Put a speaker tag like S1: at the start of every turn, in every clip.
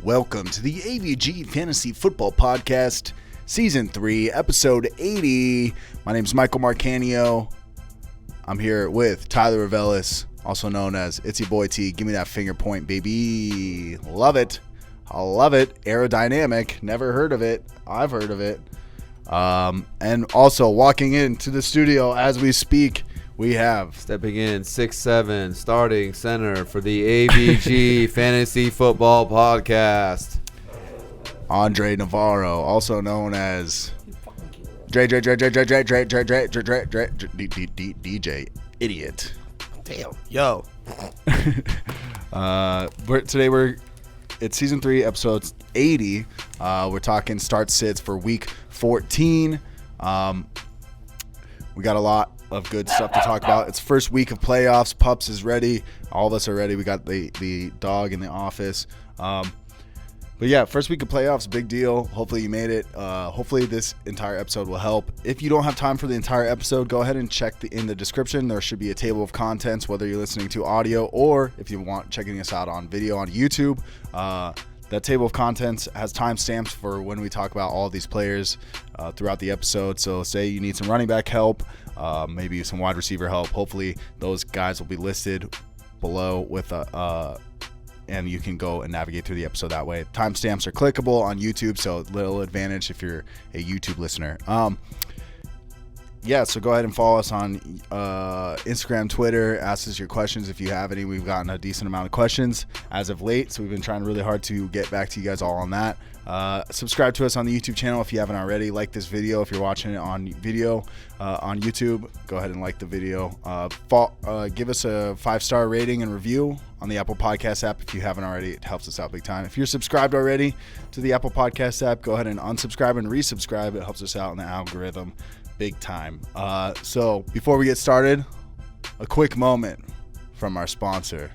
S1: welcome to the AVG Fantasy Football Podcast, Season 3, Episode 80. My name is Michael Marcanio. I'm here with Tyler Revelis, also known as Itsy Boy T. Give me that finger point, baby. Love it. I love it. Aerodynamic. Never heard of it. I've heard of it. And also walking into the studio as we speak, we have
S2: stepping in 6'7", starting center for the AVG Fantasy Football Podcast,
S1: Andre Navarro, also known as DJ Idiot.
S3: Damn, yo.
S1: It's season 3, episode 80. We're talking start sits for week 14. We got a lot of good stuff to talk about. It's first week of playoffs. Pups is ready. All of us are ready. We got the dog in the office. But yeah, first week of playoffs, big deal. Hopefully you made it. Hopefully this entire episode will help. If you don't have time for the entire episode, go ahead and check in the description. There should be a table of contents, whether you're listening to audio or if you want checking us out on video on YouTube. That table of contents has timestamps for when we talk about all of these players throughout the episode. So say you need some running back help, maybe some wide receiver help. Hopefully those guys will be listed below with and you can go and navigate through the episode that way. Timestamps are clickable on YouTube, so little advantage if you're a YouTube listener. Yeah, so go ahead and follow us on Instagram, Twitter. Ask us your questions if you have any. We've gotten a decent amount of questions as of late, so we've been trying really hard to get back to you guys all on that. Subscribe to us on the YouTube channel if you haven't already. Like this video if you're watching it on video on YouTube. Go ahead and like the video. Give us a 5-star rating and review on the Apple Podcast app if you haven't already. It helps us out big time. If you're subscribed already to the Apple Podcast app, go ahead and unsubscribe and resubscribe. It helps us out in the algorithm big time. So before we get started, a quick moment from our sponsor.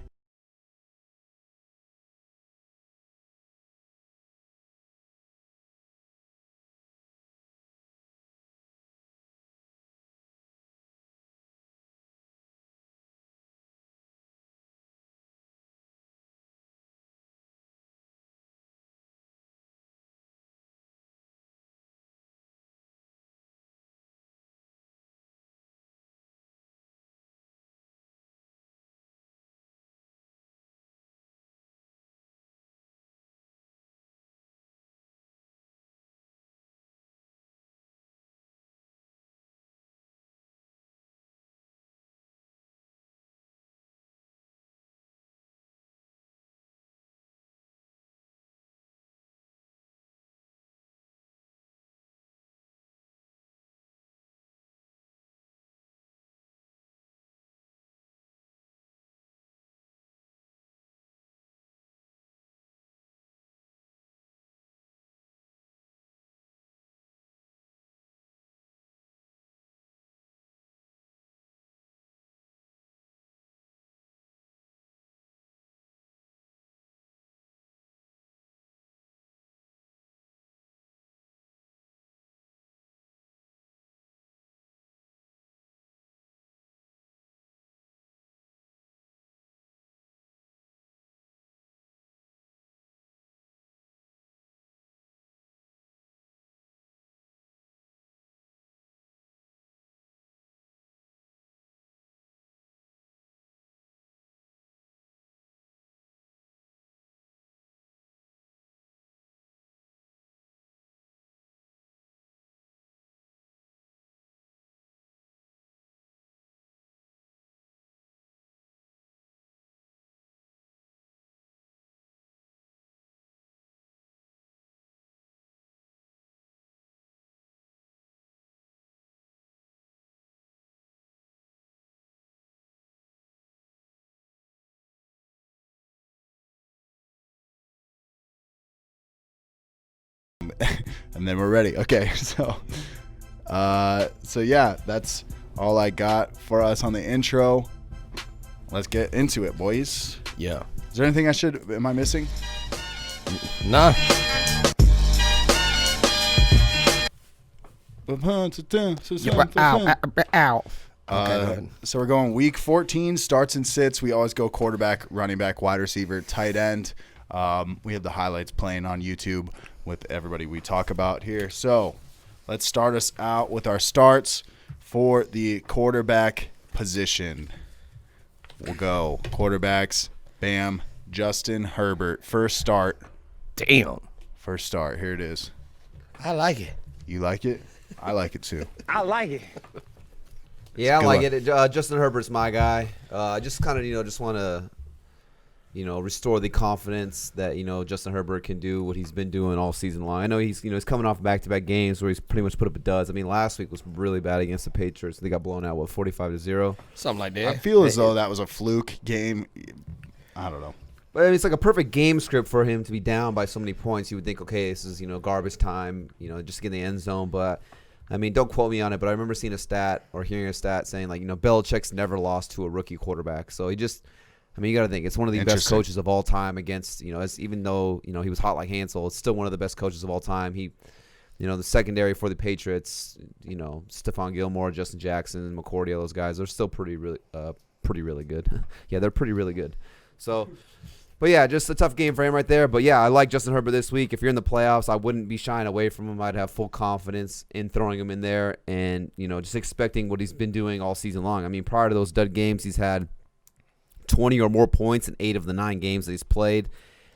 S1: And then we're ready. Okay, so yeah, that's all I got for us on the intro. Let's get into it, boys.
S3: Yeah.
S1: Is there anything am I missing?
S3: Nah. Ow.
S1: So we're going week 14, starts and sits. We always go quarterback, running back, wide receiver, tight end. We have the highlights playing on YouTube with everybody we talk about here. So let's start us out with our starts for the quarterback position. We'll go quarterbacks. Bam. Justin Herbert. First start.
S3: Damn.
S1: First start. Here it is.
S3: I like it.
S1: You like it? I like it too.
S3: I like it.
S2: Yeah, I
S1: Good
S2: like
S1: one.
S2: it. Justin Herbert's my guy. Just kind of, just want to, restore the confidence that, Justin Herbert can do what he's been doing all season long. I know he's coming off back-to-back games where he's pretty much put up a duds. I mean, last week was really bad against the Patriots. They got blown out, 45-0?
S3: Something like that.
S1: I feel as though that was a fluke game. I don't know.
S2: But I mean, it's like a perfect game script for him to be down by so many points. You would think, okay, this is, garbage time, just to get in the end zone. But, I mean, don't quote me on it, but I remember seeing a stat or hearing a stat saying, Belichick's never lost to a rookie quarterback. So you got to think it's one of the best coaches of all time against, even though, he was hot like Hansel, it's still one of the best coaches of all time. He, the secondary for the Patriots, Stephon Gilmore, Justin Jackson, McCourty, all those guys, they're still pretty really good. Yeah, they're pretty really good. So, but yeah, just a tough game for him right there. But yeah, I like Justin Herbert this week. If you're in the playoffs, I wouldn't be shying away from him. I'd have full confidence in throwing him in there and, just expecting what he's been doing all season long. I mean, prior to those dud games, he's had 20 or more points in 8 of the 9 games that he's played.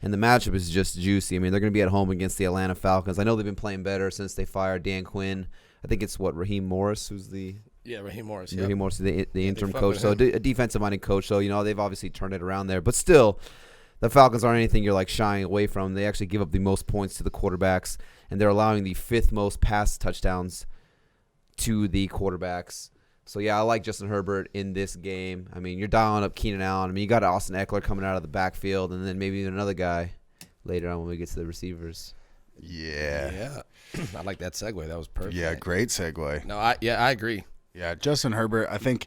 S2: And the matchup is just juicy. I mean, they're going to be at home against the Atlanta Falcons. I know they've been playing better since they fired Dan Quinn. I think it's Raheem Morris who's the
S3: Raheem Morris.
S2: Yeah, Raheem Morris, the interim
S3: fuck
S2: coach.
S3: with
S2: So
S3: him.
S2: a defensive-minded coach. So, they've obviously turned it around there. But still, the Falcons aren't anything you're shying away from. They actually give up the most points to the quarterbacks, and they're allowing the 5th most pass touchdowns to the quarterbacks. So, yeah, I like Justin Herbert in this game. I mean, you're dialing up Keenan Allen. I mean, you got Austin Eckler coming out of the backfield, and then maybe another guy later on when we get to the receivers.
S1: Yeah.
S3: I like that segue. That was perfect.
S1: Yeah, great segue.
S3: No, I agree.
S1: Yeah, Justin Herbert, I think,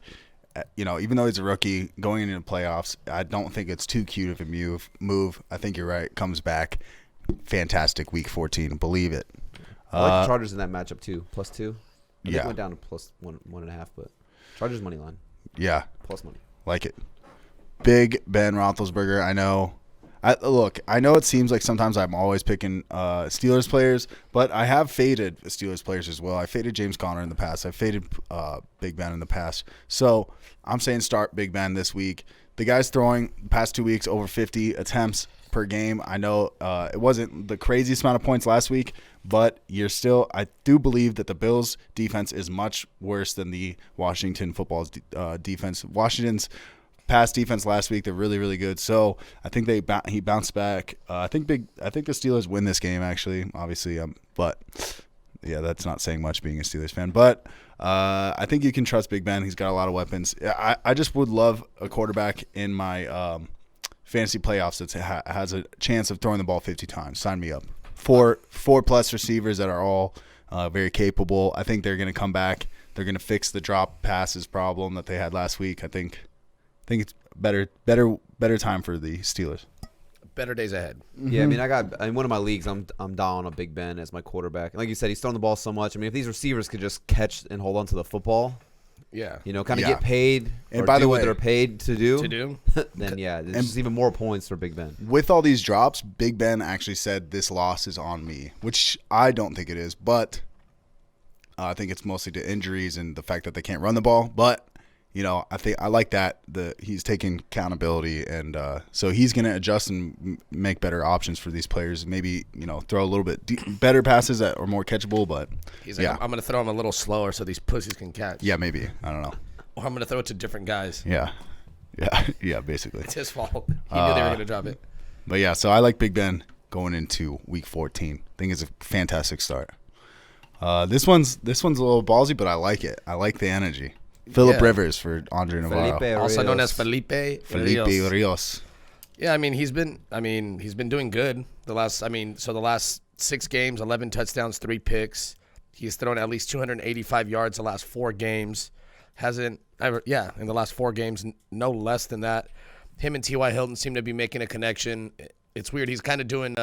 S1: even though he's a rookie going into the playoffs, I don't think it's too cute of a move. I think you're right. Comes back. Fantastic week 14. Believe it.
S2: I like the Chargers in that matchup, too. +2. I think
S1: Yeah.
S2: it went down to +1.5, but Chargers money line.
S1: Yeah.
S2: Plus money.
S1: Like it. Big Ben Roethlisberger. I know. I know it seems like sometimes I'm always picking Steelers players, but I have faded Steelers players as well. I faded James Conner in the past. I faded Big Ben in the past. So I'm saying start Big Ben this week. The guy's throwing the past 2 weeks over 50 attempts per game. I know it wasn't the craziest amount of points last week, but I do believe that the Bills' defense is much worse than the Washington football's defense. Washington's pass defense last week, they're really, really good. So I think he bounced back. I think the Steelers win this game, actually, obviously. But yeah, that's not saying much being a Steelers fan. But I think you can trust Big Ben. He's got a lot of weapons. I just would love a quarterback in my fantasy playoffs that has a chance of throwing the ball 50 times. Sign me up. Four plus receivers that are all very capable. I think they're going to come back. They're going to fix the drop passes problem that they had last week. I think it's better time for the Steelers.
S3: Better days ahead.
S2: Yeah, I mean, in one of my leagues, I'm down on Big Ben as my quarterback. And like you said, he's throwing the ball so much. I mean, if these receivers could just catch and hold on to the football, kind of get paid
S1: And
S2: or
S1: by
S2: do
S1: the
S2: what
S1: way,
S2: they're paid to do, then yeah, there's just even more points for Big Ben.
S1: With all these drops, Big Ben actually said this loss is on me, which I don't think it is, but I think it's mostly to injuries and the fact that they can't run the ball. But I think I like that he's taking accountability, and so he's going to adjust and make better options for these players. Maybe throw a little bit better passes that are more catchable. But
S3: He's like, I'm going to throw him a little slower so these pussies can catch.
S1: Yeah, maybe. I don't know.
S3: Or I'm going to throw it to different guys.
S1: Yeah, basically.
S3: It's his fault. He knew they were going to drop it.
S1: But yeah, so I like Big Ben going into Week 14. I think it's a fantastic start. This one's a little ballsy, but I like it. I like the energy. Phillip Rivers for Andre Navarro.
S3: Also known as Felipe
S1: Rios.
S3: Yeah, I mean he's been doing good the last 6 games, 11 touchdowns, 3 picks. He's thrown at least 285 yards the last 4 games. In the last 4 games, no less than that. Him and T.Y. Hilton seem to be making a connection. It's weird. He's kind of doing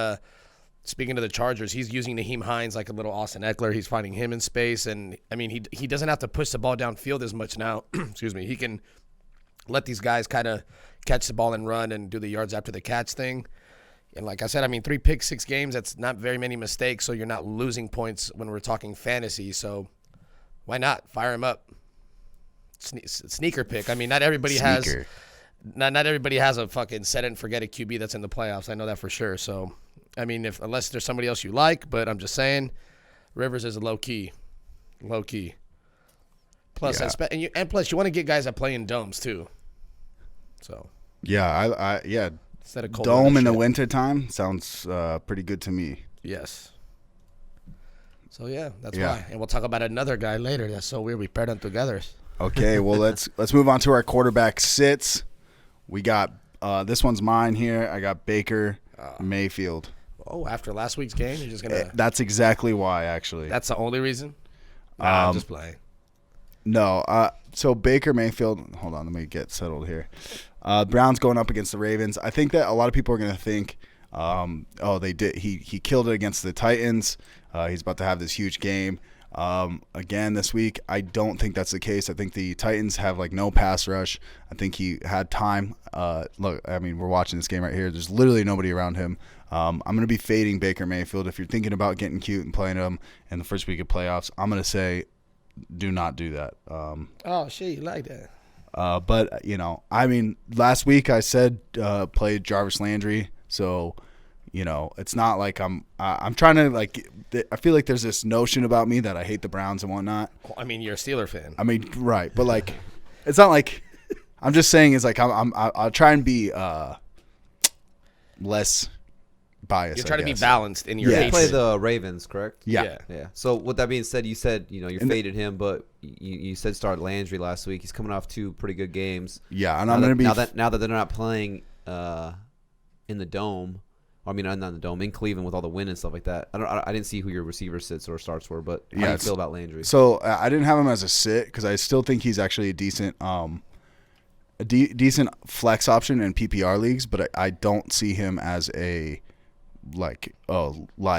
S3: speaking to the Chargers, he's using Nyheim Hines like a little Austin Eckler. He's finding him in space, and I mean he doesn't have to push the ball downfield as much now. Excuse me. He can let these guys kind of catch the ball and run and do the yards after the catch thing. And like I said, I mean, 3 picks, 6 games, that's not very many mistakes, so you're not losing points when we're talking fantasy. So why not? Fire him up. Sneaker pick. I mean, not everybody has a fucking set-it-and-forget-it QB that's in the playoffs. I know that for sure. So, I mean, unless there's somebody else you like, but I'm just saying Rivers is a low-key. Low-key. Plus, and plus, you want to get guys that play in domes, too. So.
S1: Yeah,
S3: Instead of cold
S1: dome in the wintertime sounds pretty good to me.
S3: Yes. So, yeah, that's why. And we'll talk about another guy later. That's so weird. We paired them together.
S1: Okay, well, let's move on to our quarterback sits. We got this one's mine here. I got Baker Mayfield.
S3: Oh, after last week's game, you're just going to –
S1: That's exactly why, actually.
S3: That's the only reason? Nah, I'm just playing. No,
S1: so Baker Mayfield – hold on, let me get settled here. Browns going up against the Ravens. I think that a lot of people are going to think, they did. He killed it against the Titans. He's about to have this huge game again this week. I don't think that's the case. I think the Titans have like no pass rush. I think he had time. Look, I mean, we're watching this game right here. There's literally nobody around him. I'm going to be fading Baker Mayfield. If you're thinking about getting cute and playing him in the first week of playoffs, I'm going to say do not do that.
S3: Oh, shit, you like that.
S1: But, I mean, last week I said play Jarvis Landry. So, it's not like I'm trying to, like, I feel like there's this notion about me that I hate the Browns and whatnot.
S3: Well, I mean, you're a Steeler fan.
S1: I mean, right. But, like, it's not like I'm just saying it's like I'll try and be less biased.
S3: You're trying to be balanced in your
S2: You
S3: hatred.
S2: play the Ravens, correct?
S1: Yeah.
S2: So with that being said, you said you faded him, but you said start Landry last week. He's coming off 2 pretty good games.
S1: Yeah, and I'm going to be
S2: now that they're not playing in the dome. I mean, not in the dome, in Cleveland with all the wind and stuff like that. I didn't see who your receiver sits or starts were, but how do you feel about Landry?
S1: So I didn't have him as a sit because I still think he's actually a decent decent flex option in PPR leagues, but I don't see him as a light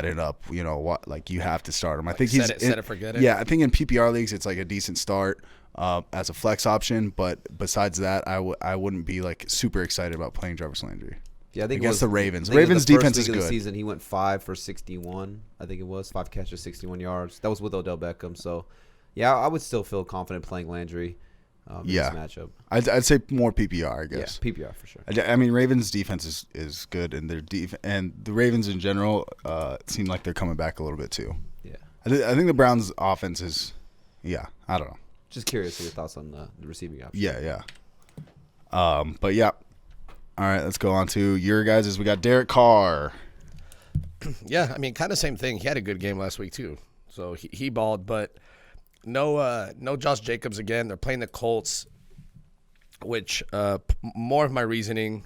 S1: it up. Like you have to start him. I think
S3: set it, forget it.
S1: Yeah, I think in PPR leagues it's like a decent start as a flex option, but besides that, I wouldn't be like super excited about playing Jarvis Landry.
S2: Yeah, I think
S1: against the Ravens.
S2: I think
S1: Ravens
S2: the first
S1: defense
S2: week
S1: is
S2: of
S1: good.
S2: the season, he went 5 for 61. I think it was 5 catches, 61 yards. That was with Odell Beckham. So, yeah, I would still feel confident playing Landry in this matchup.
S1: I'd say more PPR, I guess.
S2: Yeah, PPR for sure.
S1: I mean, Ravens defense is good, and and the Ravens in general seem like they're coming back a little bit too.
S2: Yeah,
S1: I think the Browns offense is, I don't know.
S2: Just curious of your thoughts on the receiving option.
S1: Yeah. But yeah. All right, let's go on to your guys'. We got Derek Carr.
S3: Yeah, I mean, kind of same thing. He had a good game last week too, so he balled. But no Josh Jacobs again. They're playing the Colts, which more of my reasoning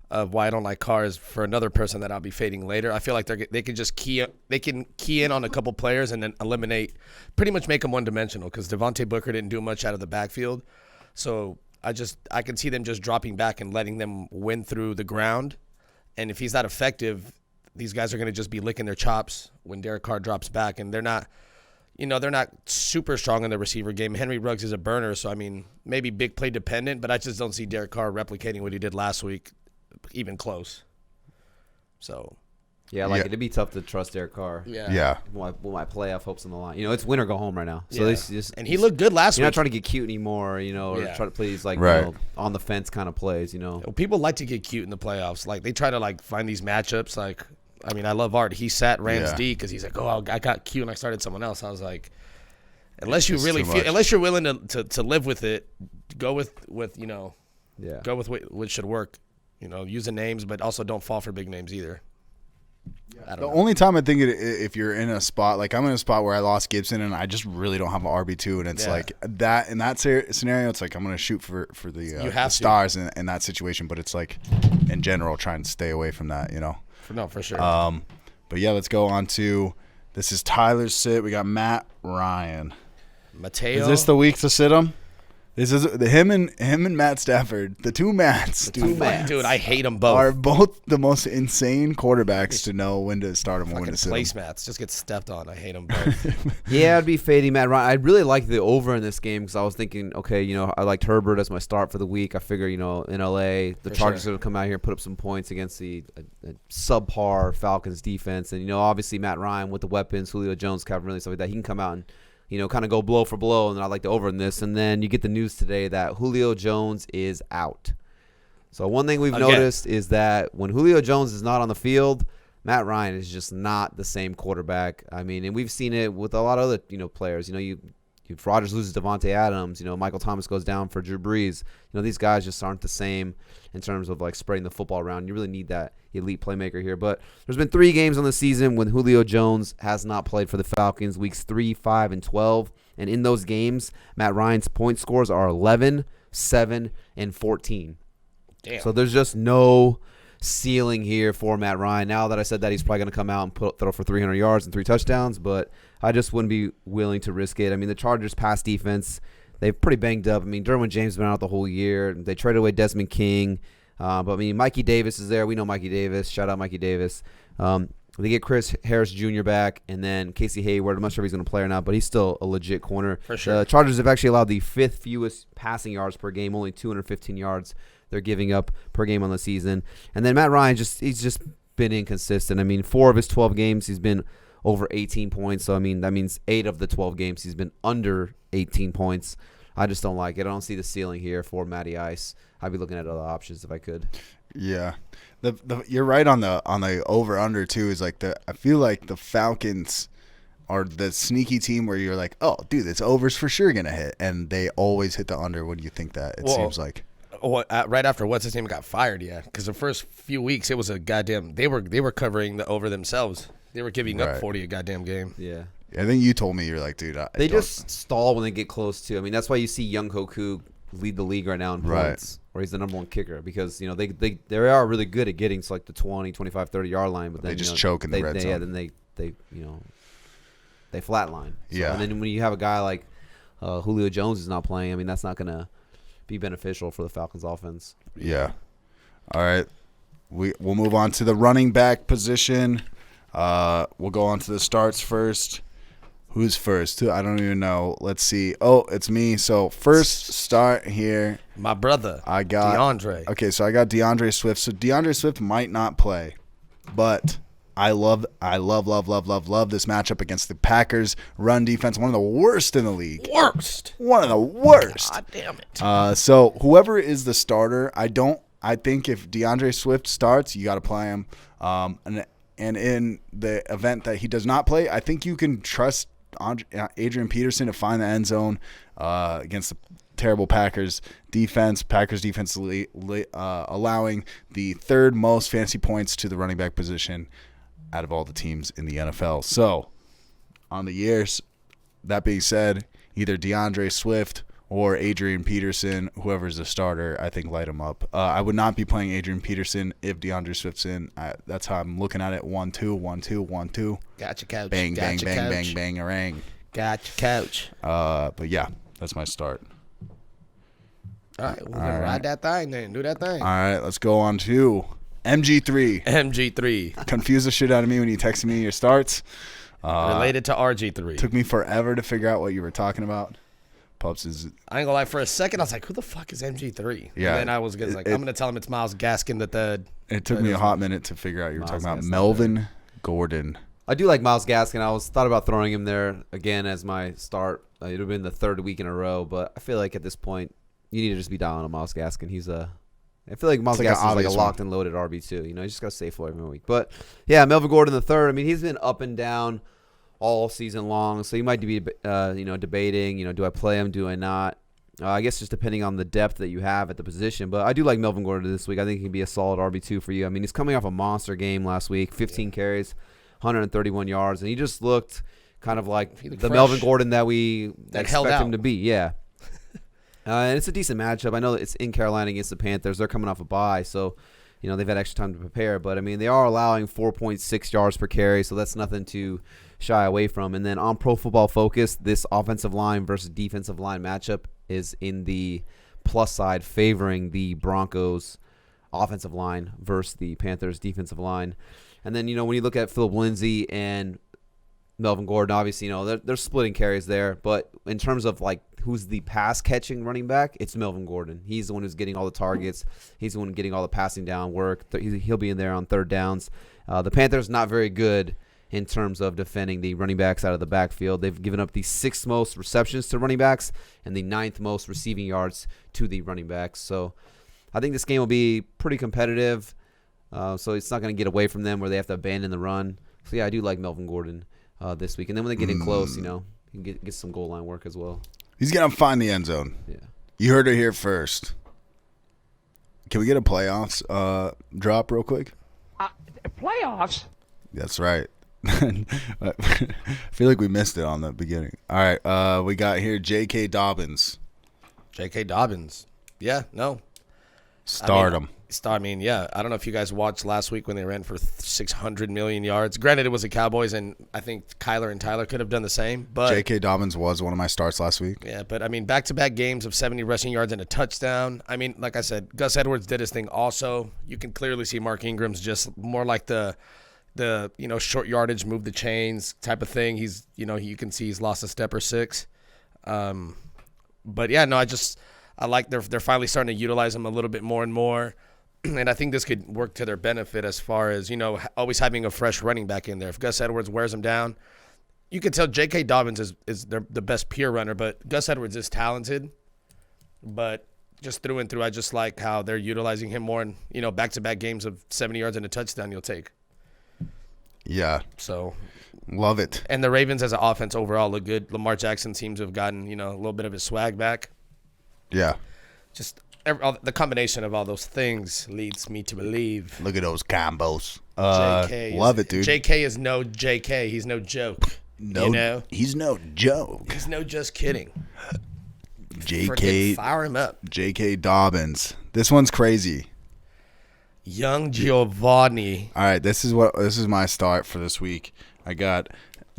S3: of why I don't like Carr is for another person that I'll be fading later. I feel like they can just key in on a couple players and then eliminate, pretty much make them one dimensional because Devontae Booker didn't do much out of the backfield, so. I can see them just dropping back and letting them win through the ground. And if he's not effective, these guys are going to just be licking their chops when Derek Carr drops back. And they're not super strong in the receiver game. Henry Ruggs is a burner, so I mean, maybe big play dependent, but I just don't see Derek Carr replicating what he did last week, even close. So.
S2: Yeah, it'd be tough to trust Derek Carr.
S1: Yeah.
S2: With my playoff hopes on the line. It's win or go home right now. So
S3: and he looked good last week.
S2: You're not trying to get cute anymore, or try to play these on the fence kind of plays,
S3: Well, people like to get cute in the playoffs. Like they try to find these matchups. Like, I mean, I love Art. He sat Rams D because he's like, oh, I got cute and I started someone else. I was like, unless you're willing to live with it, go with go with what should work. Use the names, but also don't fall for big names either.
S1: The only time I think if you're in a spot, like I'm in a spot where I lost Gibson and I just really don't have an RB2, and it's like that in that scenario, it's like I'm going to shoot for the stars in that situation, but it's like in general, try and stay away from that,
S3: For sure.
S1: But yeah, let's go on to this is Tyler's sit. We got Matt Ryan.
S3: Mateo.
S1: Is this the week to sit him? This is him and Matt Stafford, the two Matts,
S3: Dude, I hate them both.
S1: are both the most insane quarterbacks to know when to start them and when to sit them.
S3: Placemats just get stepped on. I hate them both.
S2: Yeah, I'd be fading Matt Ryan. I really like the over in this game because I was thinking, okay, I liked Herbert as my start for the week. I figure, in LA, the Chargers are going to come out here and put up some points against the subpar Falcons defense. And, obviously Matt Ryan with the weapons, Julio Jones, Calvin Ridley, stuff like that, he can come out and kind of go blow for blow, and I like the over in this. And then you get the news today that Julio Jones is out. So one thing we've noticed is that when Julio Jones is not on the field, Matt Ryan is just not the same quarterback. I mean, and we've seen it with a lot of other, players. If Rodgers loses Devontae Adams, Michael Thomas goes down for Drew Brees. These guys just aren't the same in terms of, like, spreading the football around. You really need that elite playmaker here. But there's been 3 games on the season when Julio Jones has not played for the Falcons, weeks 3, 5, and 12. And in those games, Matt Ryan's point scores are 11, 7, and 14.
S3: Damn.
S2: So there's just no ceiling here for Matt Ryan. Now that I said that, he's probably going to come out and throw for 300 yards and 3 touchdowns, but I just wouldn't be willing to risk it. I mean, the Chargers' pass defense, they're pretty banged up. I mean, Derwin James has been out the whole year. They traded away Desmond King. But, I mean, Mikey Davis is there. We know Mikey Davis. Shout out Mikey Davis. They get Chris Harris Jr. back, and then Casey Hayward. I'm not sure if he's going to play or not, but he's still a legit corner.
S3: For sure.
S2: The Chargers have actually allowed the 5th fewest passing yards per game, only 215 yards they're giving up per game on the season. And then Matt Ryan, he's just been inconsistent. I mean, 4 of his 12 games, he's been over 18 points. So, I mean, that means 8 of the 12 games he's been under 18 points. I just don't like it. I don't see the ceiling here for Matty Ice. I'd be looking at other options if I could.
S1: Yeah. You're right on the over under too. Is like I feel like the Falcons are the sneaky team where you're like, oh, dude, this over's for sure gonna hit, and they always hit the under. What do you think that it seems like?
S3: Right after what's his name got fired, yeah, because the first few weeks it was a goddamn. They were covering the over themselves. They were giving up 40 a goddamn game.
S2: Yeah.
S1: I think you told me you're like, dude.
S2: They just stall when they get close to. I mean, that's why you see Young Koku lead the league right now in points, or he's the number 1 kicker because they are really good at getting to like the 20, 25, 30-yard line, but then
S1: they just choke in the red zone.
S2: Yeah, then they flatline. So,
S1: yeah.
S2: And then when you have a guy like Julio Jones is not playing, I mean, that's not going to be beneficial for the Falcons offense.
S1: Yeah. All right. We'll move on to the running back position. We'll go on to the starts first. Who's first? I don't even know. Let's see. Oh, it's me. So first start here.
S3: My brother.
S1: I got
S3: DeAndre.
S1: Okay, so I got DeAndre Swift. So DeAndre Swift might not play, but I love this matchup against the Packers run defense. One of the worst in the league. One of the worst.
S3: God damn it.
S1: So whoever is the starter, I think if DeAndre Swift starts, you got to play him. And in the event that he does not play, I think you can trust Adrian Peterson to find the end zone against the terrible Packers defense. Packers defense allowing the 3rd most fantasy points to the running back position out of all the teams in the NFL. So, on the years, that being said, either DeAndre Swift or Adrian Peterson, whoever's the starter, I think light him up. I would not be playing Adrian Peterson if DeAndre Swift's in. That's how I'm looking at it. 1-2, 1-2, 1-2.
S3: Gotcha, coach.
S1: Bang,
S3: gotcha,
S1: bang, bang,
S3: coach.
S1: bang, bang, bang.
S3: Gotcha, coach.
S1: But yeah, that's my start.
S3: All right, we're going to ride that thing then. Do that thing.
S1: All right, let's go on to MG3.
S3: MG3.
S1: Confused the shit out of me when you texted me your starts.
S3: Related to RG3.
S1: Took me forever to figure out what you were talking about. Pups is.
S3: I ain't gonna lie. For a second, I was like, "Who the fuck is MG3?"
S1: Yeah.
S3: And then I was like, "I'm gonna tell him it's Myles Gaskin the third."
S1: It took me a hot minute to figure out you were talking about Melvin Gordon.
S2: I do like Myles Gaskin. I thought about throwing him there again as my start. It would have been the 3rd week in a row, but I feel like at this point, you need to just be dialing on Myles Gaskin. I feel like Myles Gaskin is like a locked and loaded RB2. You just got to stay for every week. But yeah, Melvin Gordon III. I mean, he's been up and down all season long, so you might be debating. Do I play him? Do I not? I guess just depending on the depth that you have at the position. But I do like Melvin Gordon this week. I think he can be a solid RB2 for you. I mean, he's coming off a monster game last week, 15 carries, 131 yards, and he just looked kind of like the fresh. Melvin Gordon that we expect him to be. Yeah. And it's a decent matchup. I know that it's in Carolina against the Panthers. They're coming off a bye, so you know, they've had extra time to prepare. But, I mean, they are allowing 4.6 yards per carry, so that's nothing to shy away from. And then on Pro Football Focus, this offensive line versus defensive line matchup is in the plus side, favoring the Broncos offensive line versus the Panthers defensive line. And then, you know, when you look at Phillip Lindsay and Melvin Gordon, obviously, you know, they're splitting carries there. But in terms of, like, who's the pass-catching running back, it's Melvin Gordon. He's the one who's getting all the targets. He's the one getting all the passing down work. He'll be in there on third downs. The Panthers not very good in terms of defending the running backs out of the backfield. They've given up the 6th most receptions to running backs and the 9th most receiving yards to the running backs. So I think this game will be pretty competitive. So it's not going to get away from them where they have to abandon the run. So, yeah, I do like Melvin Gordon this week. And then when they get in close, you know, you can get some goal line work as well.
S1: He's going to find the end zone.
S2: Yeah.
S1: You heard it here first. Can we get a playoffs drop real quick?
S4: Playoffs?
S1: That's right. I feel like we missed it on the beginning. All right. We got here J.K. Dobbins.
S3: J.K. Dobbins. Yeah, no.
S1: Start him.
S3: Yeah. I don't know if you guys watched last week when they ran for 600 million yards. Granted, it was the Cowboys, and I think Kyler and Tyler could have done the same. But
S1: J.K. Dobbins was one of my starts last week.
S3: Yeah, but, I mean, back-to-back games of 70 rushing yards and a touchdown. I mean, like I said, Gus Edwards did his thing also. You can clearly see Mark Ingram's just more like the you know, short yardage, move the chains type of thing. He's, you know, you can see he's lost a step or 6. But, yeah, no, I like they're finally starting to utilize him a little bit more and more. And I think this could work to their benefit as far as, you know, always having a fresh running back in there. If Gus Edwards wears him down, you can tell J.K. Dobbins is the best pure runner, but Gus Edwards is talented. But just through and through, I just like how they're utilizing him more. And, you know, back-to-back games of 70 yards and a touchdown you'll take.
S1: Yeah.
S3: So
S1: love it.
S3: And the Ravens as an offense overall look good. Lamar Jackson seems to have gotten, you know, a little bit of his swag back.
S1: Yeah.
S3: Just the combination of all those things leads me to believe.
S1: Look at those combos.
S3: Love
S1: it, dude.
S3: JK is no JK. He's no joke.
S1: No,
S3: you know?
S1: He's no joke.
S3: He's no just kidding.
S1: JK.
S3: Fire him up.
S1: JK Dobbins. This one's crazy.
S3: Young Giovanni.
S1: All right, this is my start for this week. I got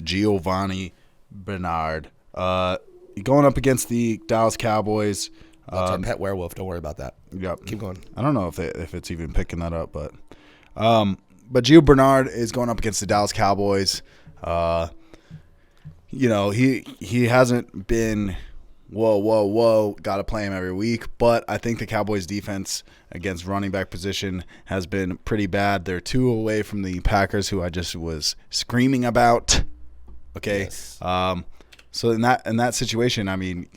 S1: Giovanni Bernard. Going up against the Dallas Cowboys.
S3: That's our pet werewolf. Don't worry about that.
S1: Yep.
S3: Keep going.
S1: I don't know if it's even picking that up, but Gio Bernard is going up against the Dallas Cowboys. You know, he hasn't been whoa, got to play him every week, but I think the Cowboys defense against running back position has been pretty bad. They're 2 away from the Packers, who I just was screaming about. Okay.
S3: Yes.
S1: So in that situation, I mean,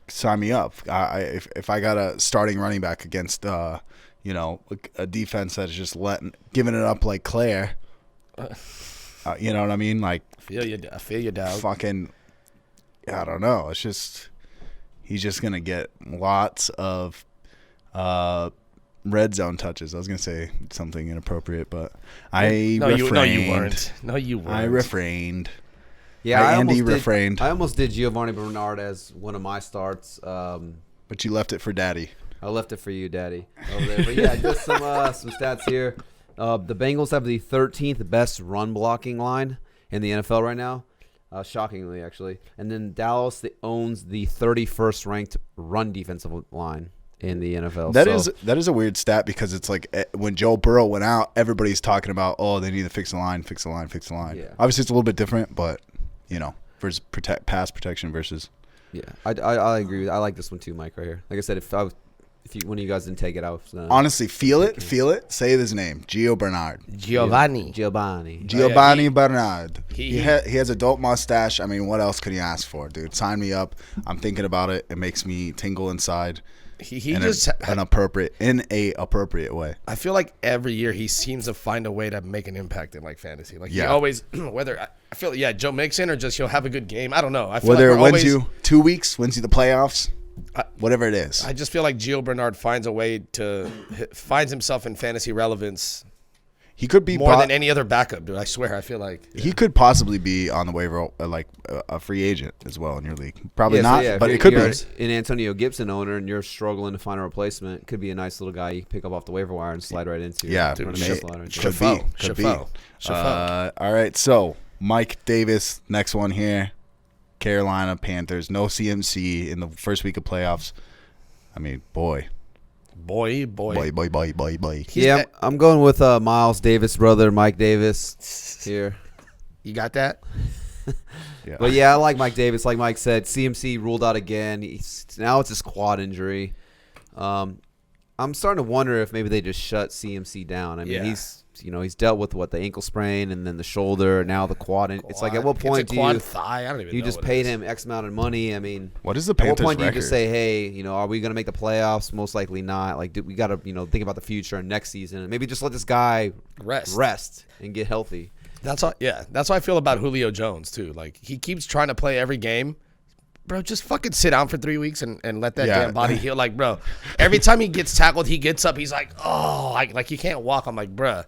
S1: sign me up. If I got a starting running back against you know, a defense that is just giving it up like Claire, you know what I mean? Like,
S3: I feel you, dog.
S1: Fucking, I don't know. It's just he's just gonna get lots of red zone touches. I was gonna say something inappropriate, but I refrained.
S3: No, you weren't.
S1: I refrained.
S2: Yeah,
S1: Andy refrained.
S2: I almost did Giovanni Bernard as one of my starts.
S1: But you left it for Daddy.
S2: I left it for you, Daddy, over there. But yeah, just some stats here. The Bengals have the 13th best run blocking line in the NFL right now, shockingly, actually. And then Dallas owns the 31st ranked run defensive line in the NFL.
S1: That is a weird stat because it's like when Joe Burrow went out, everybody's talking about, oh, they need to fix the line.
S2: Yeah.
S1: Obviously, it's a little bit different, but you know, versus pass protection versus.
S2: Yeah, I agree. I like this one too, Mike. Right here. Like I said, if one of you guys didn't take it, I was
S1: honestly feel it. Say his name, Gio Bernard.
S3: Giovanni
S1: Bernard. He has a dope mustache. I mean, what else could he ask for, dude? Sign me up. I'm thinking about it. It makes me tingle inside.
S3: He
S1: in
S3: just
S1: an appropriate way.
S3: I feel like every year he seems to find a way to make an impact in like fantasy. Like
S1: yeah.
S3: He always whether I feel Joe Mixon or just he'll have a good game. I don't know. I feel
S1: whether
S3: like
S1: it wins you 2 weeks, wins you the playoffs, whatever it is.
S3: I just feel like Gio Bernard finds a way to finds himself in fantasy relevance.
S1: He could be
S3: more than any other backup, dude. I swear. I feel like
S1: he could possibly be on the waiver, like a free agent as well in your league. Probably
S2: Yeah,
S1: not,
S2: so
S1: but
S2: if
S1: it could
S2: you're
S1: be.
S2: an Antonio Gibson owner and you're struggling to find a replacement, could be a nice little guy you can pick up off the waiver wire and slide right into.
S1: Yeah,
S2: Run a
S1: dude,
S2: mail slide right into.
S1: could be.
S3: Shafo.
S1: All right, so Mike Davis, next one here. Carolina Panthers, no CMC in the first week of playoffs. I mean, boy.
S3: Boy.
S2: Yeah, I'm going with Miles Davis' brother, Mike Davis, here.
S3: You got that?
S1: Yeah.
S2: But yeah, I like Mike Davis. Like Mike said, CMC ruled out again. Now it's his quad injury. I'm starting to wonder if maybe they just shut CMC down. I mean, he's dealt with the ankle sprain and then the shoulder, now the quad. It's like, at what point
S3: it's a
S2: do
S3: quad
S2: you
S3: thigh? I don't even know
S2: just
S3: what
S2: paid
S3: it is.
S2: him X amount of money? I mean,
S1: What is the
S2: at what
S1: Panthers'
S2: point do you
S1: record?
S2: just say, hey, are we going to make the playoffs? Most likely not. Like, we got to think about the future and next season, and maybe just let this guy rest and get healthy.
S3: That's how I feel about Julio Jones too. Like, he keeps trying to play every game. Bro, just fucking sit down for 3 weeks and let that damn body heal. Like, bro, every time he gets tackled, he gets up. He's like, oh, like he can't walk. I'm like, bro,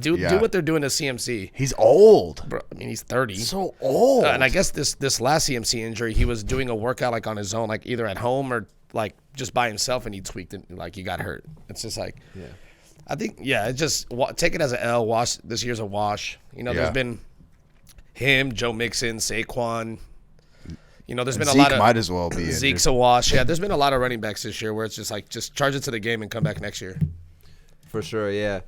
S3: do what they're doing to CMC.
S1: He's old.
S3: Bro, I mean, he's 30.
S1: So old.
S3: And I guess this last CMC injury, he was doing a workout like on his own, like either at home or like just by himself, and he tweaked it, like he got hurt. It's just like, I think, it's just take it as an L. Wash. This year's a wash. There's been him, Joe Mixon, Saquon. There's been a lot of
S1: might as well be
S3: Zeke's a wash. Yeah, there's been a lot of running backs this year where it's just like, just charge it to the game and come back next year.
S2: For sure, yeah.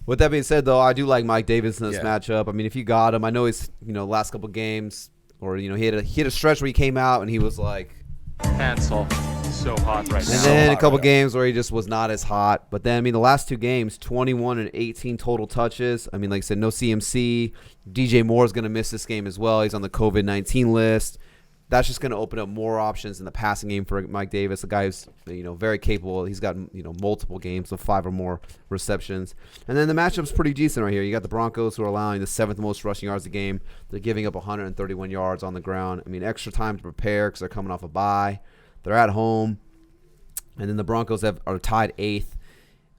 S2: With that being said, though, I do like Mike Davis in this matchup. I mean, if you got him, I know he's last couple games, or he had a stretch where he came out and he was like
S5: Hansel, so hot right now.
S2: and then a couple games where he just was not as hot. But then, I mean, the last 2 games, 21 and 18 total touches. I mean, like I said, no CMC. DJ Moore is going to miss this game as well. He's on the COVID-19 list. That's just going to open up more options in the passing game for Mike Davis, a guy who's very capable. He's got multiple games of 5 or more receptions. And then the matchup's pretty decent right here. You got the Broncos, who are allowing the 7th most rushing yards a game. They're giving up 131 yards on the ground. I mean, extra time to prepare because they're coming off a bye. They're at home. And then the Broncos are tied 8th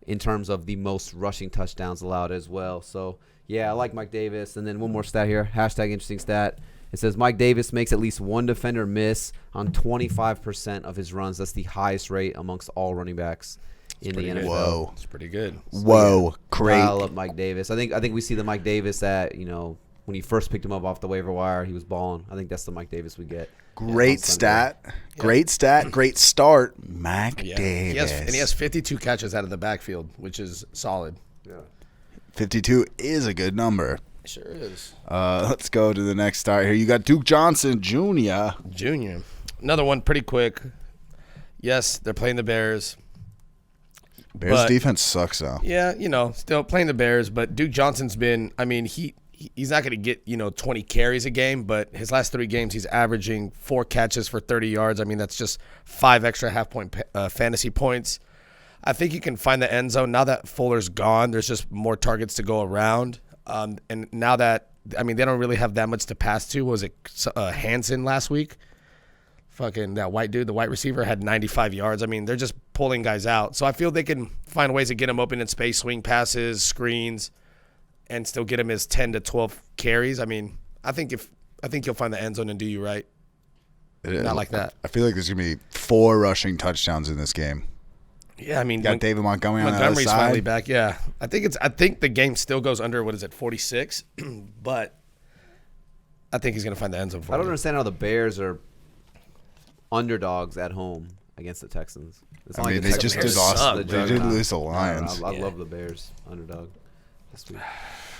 S2: in terms of the most rushing touchdowns allowed as well. So, yeah, I like Mike Davis. And then one more stat here, #interesting stat. It says Mike Davis makes at least one defender miss on 25% of his runs. That's the highest rate amongst all running backs in the NFL.
S1: Whoa.
S3: It's pretty good.
S1: Whoa, great.
S2: I love Mike Davis. I think we see the Mike Davis that, when you first picked him up off the waiver wire, he was balling. I think that's the Mike Davis we get.
S1: Great stat. Great stat. Great start. Mike Davis.
S3: He has 52 catches out of the backfield, which is solid.
S2: Yeah.
S1: 52 is a good number.
S3: Sure is.
S1: Let's go to the next start here. You got Duke Johnson Jr.
S3: Another one pretty quick. Yes, they're playing the Bears.
S1: Bears defense sucks, though.
S3: Yeah, still playing the Bears, but Duke Johnson's been, I mean, he's not going to get, 20 carries a game, but his last 3 games he's averaging 4 catches for 30 yards. I mean, that's just 5 extra half-point fantasy points. I think you can find the end zone. Now that Fuller's gone, there's just more targets to go around. And now that, I mean, they don't really have that much to pass to. What was it Hansen last week? Fucking that white dude, the white receiver, had 95 yards. I mean, they're just pulling guys out. So I feel they can find ways to get him open in space, swing passes, screens, and still get him his 10 to 12 carries. I mean, I think you'll find the end zone and do you right. Not like that.
S1: I feel like there's going to be 4 rushing touchdowns in this game.
S3: Yeah, I mean,
S1: You got David Montgomery on the other
S3: Montgomery's
S1: side.
S3: finally back. Yeah, I think the game still goes under 46, but I think he's gonna find the end zone for
S2: I don't
S3: him.
S2: understand how the Bears are underdogs at home against the Texans. It's not
S1: I mean,
S2: the
S1: they
S2: Texans
S1: just
S2: are
S1: lost.
S2: the
S1: They did
S2: juggernaut.
S1: lose the Lions.
S2: I love the Bears underdog this week,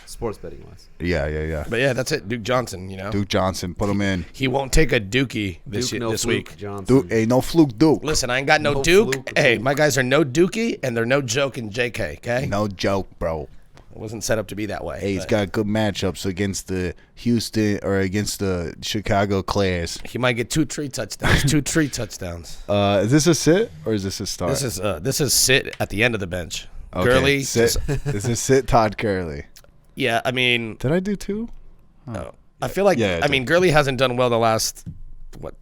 S2: sports betting wise.
S1: Yeah.
S3: But yeah, that's it. Duke Johnson,
S1: Duke Johnson, put him in.
S3: he won't take a Dookie this
S2: Fluke
S3: week.
S2: Johnson.
S1: Duke, hey, no fluke Duke.
S3: Listen, I ain't got no
S2: No
S3: Duke.
S2: fluke.
S3: Hey, my guys are no Dookie, and they're no joke in JK. Okay,
S1: No joke, bro.
S3: it wasn't set up to be that way.
S1: Hey, he's
S3: but
S1: got good matchups against the Houston or against the Chicago Clars.
S3: he might get 2 tree touchdowns. 2 tree touchdowns.
S1: Is this a sit or is this a start?
S3: This is sit at the end of the bench.
S1: Okay,
S3: Gurley,
S1: sit. This is sit Todd Gurley.
S3: yeah, I mean,
S1: Did I do 2?
S3: I feel like,
S1: Yeah,
S3: I mean, Gurley hasn't done well the last,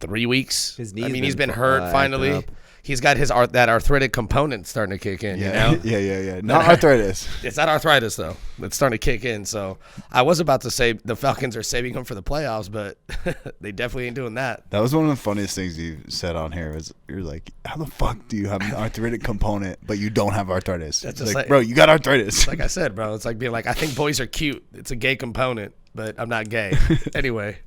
S3: 3 weeks?
S2: His knee's
S3: I mean, he's
S2: been
S3: been hurt
S2: acting
S3: finally.
S2: up.
S3: he's got that arthritic component starting to kick in.
S1: Yeah,
S3: You know?
S1: yeah. Not arthritis.
S3: It's not arthritis though. It's starting to kick in. So I was about to say the Falcons are saving him for the playoffs, but they definitely ain't doing that.
S1: That was one of the funniest things you said on here. Is you're like, how the fuck do you have an arthritic component, but you don't have arthritis?
S3: That's
S1: It's
S3: just
S1: like,
S3: like-
S1: bro, you got arthritis.
S3: Like I said, bro, it's like being like, I think boys are cute. It's a gay component, but I'm not gay. Anyway,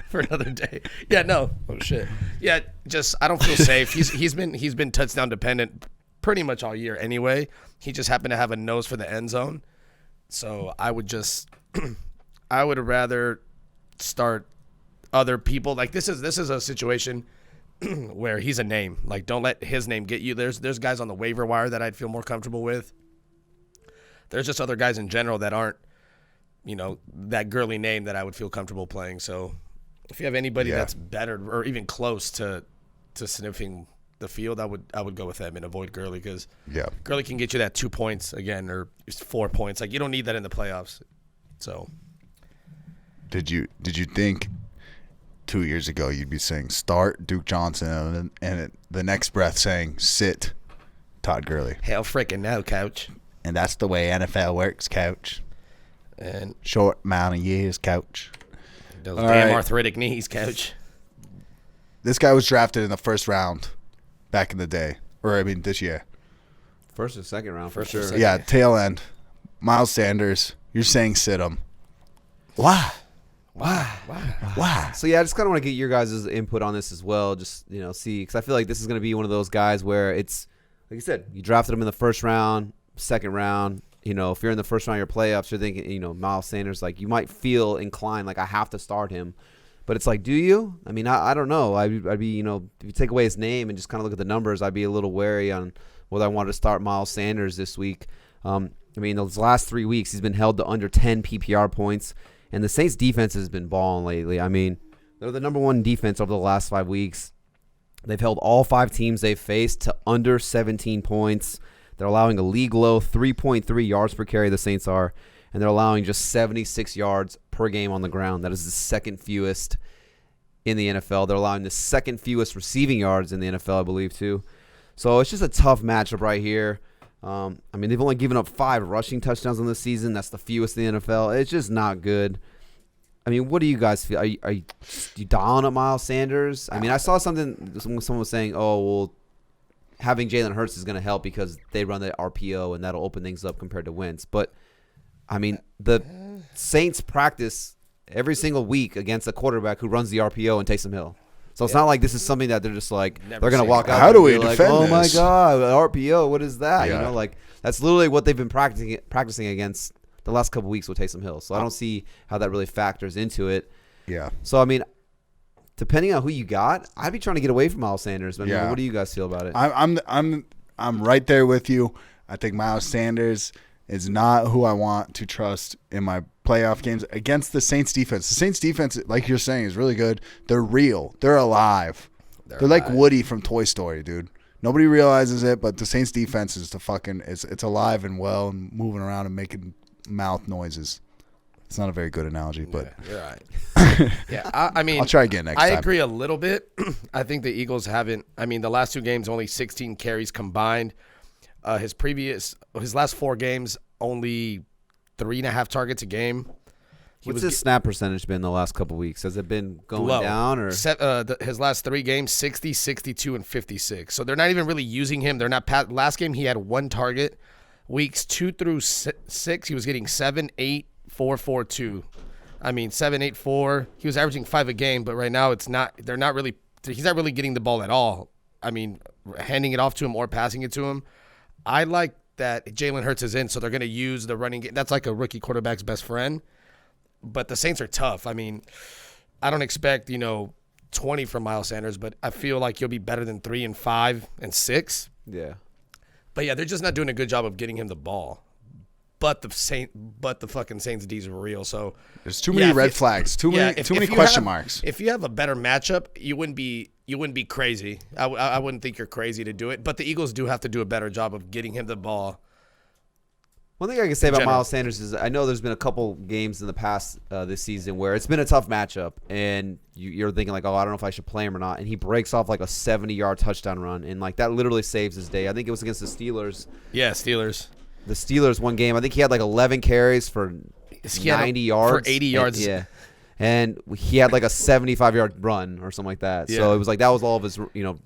S3: for another day. Yeah, no. Oh shit. Yeah, just I don't feel safe. He's been touchdown dependent pretty much all year anyway. He just happened to have a nose for the end zone. So I would just I would rather start other people. Like this is a situation where he's a name. Like don't let his name get you. There's guys on the waiver wire that I'd feel more comfortable with. There's just other guys in general that aren't, that Gurley name that I would feel comfortable playing. So if you have anybody that's better or even close to sniffing the field, I would go with them and avoid Gurley because Gurley can get you that 2 points again or 4 points. Like you don't need that in the playoffs. So
S1: Did you think 2 years ago you'd be saying start Duke Johnson and the next breath saying sit Todd Gurley?
S3: hell freaking no, coach.
S1: And that's the way NFL works, coach.
S3: And
S1: Short amount of years, coach.
S3: those
S1: All
S3: damn
S1: right.
S3: arthritic knees, coach.
S1: This guy was drafted in the first round back in the day. Or, I mean, this year.
S2: First or second round, for
S3: First or
S2: sure.
S3: second.
S1: Yeah, tail end. Miles Sanders. You're saying sit him. Why? Why?
S2: So yeah, I just kind of want to get your guys' input on this as well. Just see, because I feel like this is going to be one of those guys where it's like you said, you drafted him in the first round, second round. If you're in the first round of your playoffs, you're thinking, Miles Sanders, like you might feel inclined, like I have to start him. But it's like, do you? I mean, I don't know. I'd be, if you take away his name and just kind of look at the numbers, I'd be a little wary on whether I wanted to start Miles Sanders this week. I mean, those last 3 weeks, he's been held to under 10 PPR points, and the Saints defense has been balling lately. I mean, they're the number one defense over the last 5 weeks. They've held all 5 teams they've faced to under 17 points. They're allowing a league low 3.3 yards per carry, the Saints are, and they're allowing just 76 yards per game on the ground. That is the second fewest in the NFL. They're allowing the second fewest receiving yards in the NFL, I believe, too. So it's just a tough matchup right here. I mean, they've only given up 5 rushing touchdowns on this season. That's the fewest in the NFL. It's just not good. I mean, what do you guys feel? Are you dialing up Miles Sanders? I mean, I saw something, someone was saying, oh, well, having Jalen Hurts is going to help because they run the RPO and that'll open things up compared to Wentz. But, I mean, the Saints practice every single week against a quarterback who runs the RPO and Taysom Hill. So it's not like this is something that they're just like,
S3: Never
S2: they're going to
S3: seen
S2: walk
S3: it.
S2: out
S1: How
S2: and
S1: do
S2: be
S1: we
S2: like,
S1: defend
S2: oh my
S1: this?
S2: God, RPO, what is that?
S1: Yeah.
S2: Like that's literally what they've been practicing against the last couple weeks with Taysom Hill. So I don't see how that really factors into it.
S1: Yeah.
S2: So, I mean, depending on who you got, I'd be trying to get away from Miles Sanders. I mean,
S1: Yeah.
S2: what do you guys feel about it?
S1: I'm right there with you. I think Miles Sanders is not who I want to trust in my playoff games against the Saints defense. The Saints defense, like you're saying, is really good. They're real. They're alive. They're like Woody from Toy Story, dude. Nobody realizes it, but the Saints defense is it's alive and well and moving around and making mouth noises. It's not a very good analogy, but
S3: You're right. Yeah, I mean,
S1: I'll try again next
S3: I
S1: time.
S3: agree a little bit. I think the Eagles haven't. I mean, the last 2 games only 16 carries combined. His last 4 games only 3.5 targets a game.
S2: What's his snap percentage been the last couple weeks? Has it been going
S3: low.
S2: down or?
S3: His last 3 games 60, 62, and 56. So they're not even really using him. They're not. Last game he had 1 target. Weeks 2 through 6 he was getting 7, 8, 4, 4, 2. I mean 7, 8, 4. He was averaging 5 a game, but right now it's not. They're not really. He's not really getting the ball at all. I mean, handing it off to him or passing it to him. I like that Jalen Hurts is in, so they're going to use the running game. That's like a rookie quarterback's best friend. But the Saints are tough. I mean, I don't expect 20 from Miles Sanders, but I feel like you'll be better than 3 and 5 and 6.
S2: Yeah.
S3: But yeah, they're just not doing a good job of getting him the ball. But the fucking Saints D's are real. So
S1: There's too many red flags, too many question marks.
S3: If you have a better matchup, you wouldn't be crazy. I wouldn't think you're crazy to do it. But the Eagles do have to do a better job of getting him the ball.
S2: One thing I can say about
S3: general.
S2: Miles Sanders is I know there's been a couple games in the past this season where it's been a tough matchup, and you're thinking like, oh, I don't know if I should play him or not, and he breaks off like a 70-yard touchdown run, and like that literally saves his day. I think it was against the Steelers.
S3: Yeah, Steelers.
S2: The Steelers one game, I think he had like 11 carries for 90 yards.
S3: For 80 yards.
S2: Yeah. And he had like a 75-yard run or something like that.
S3: Yeah.
S2: So it was like that was all of his,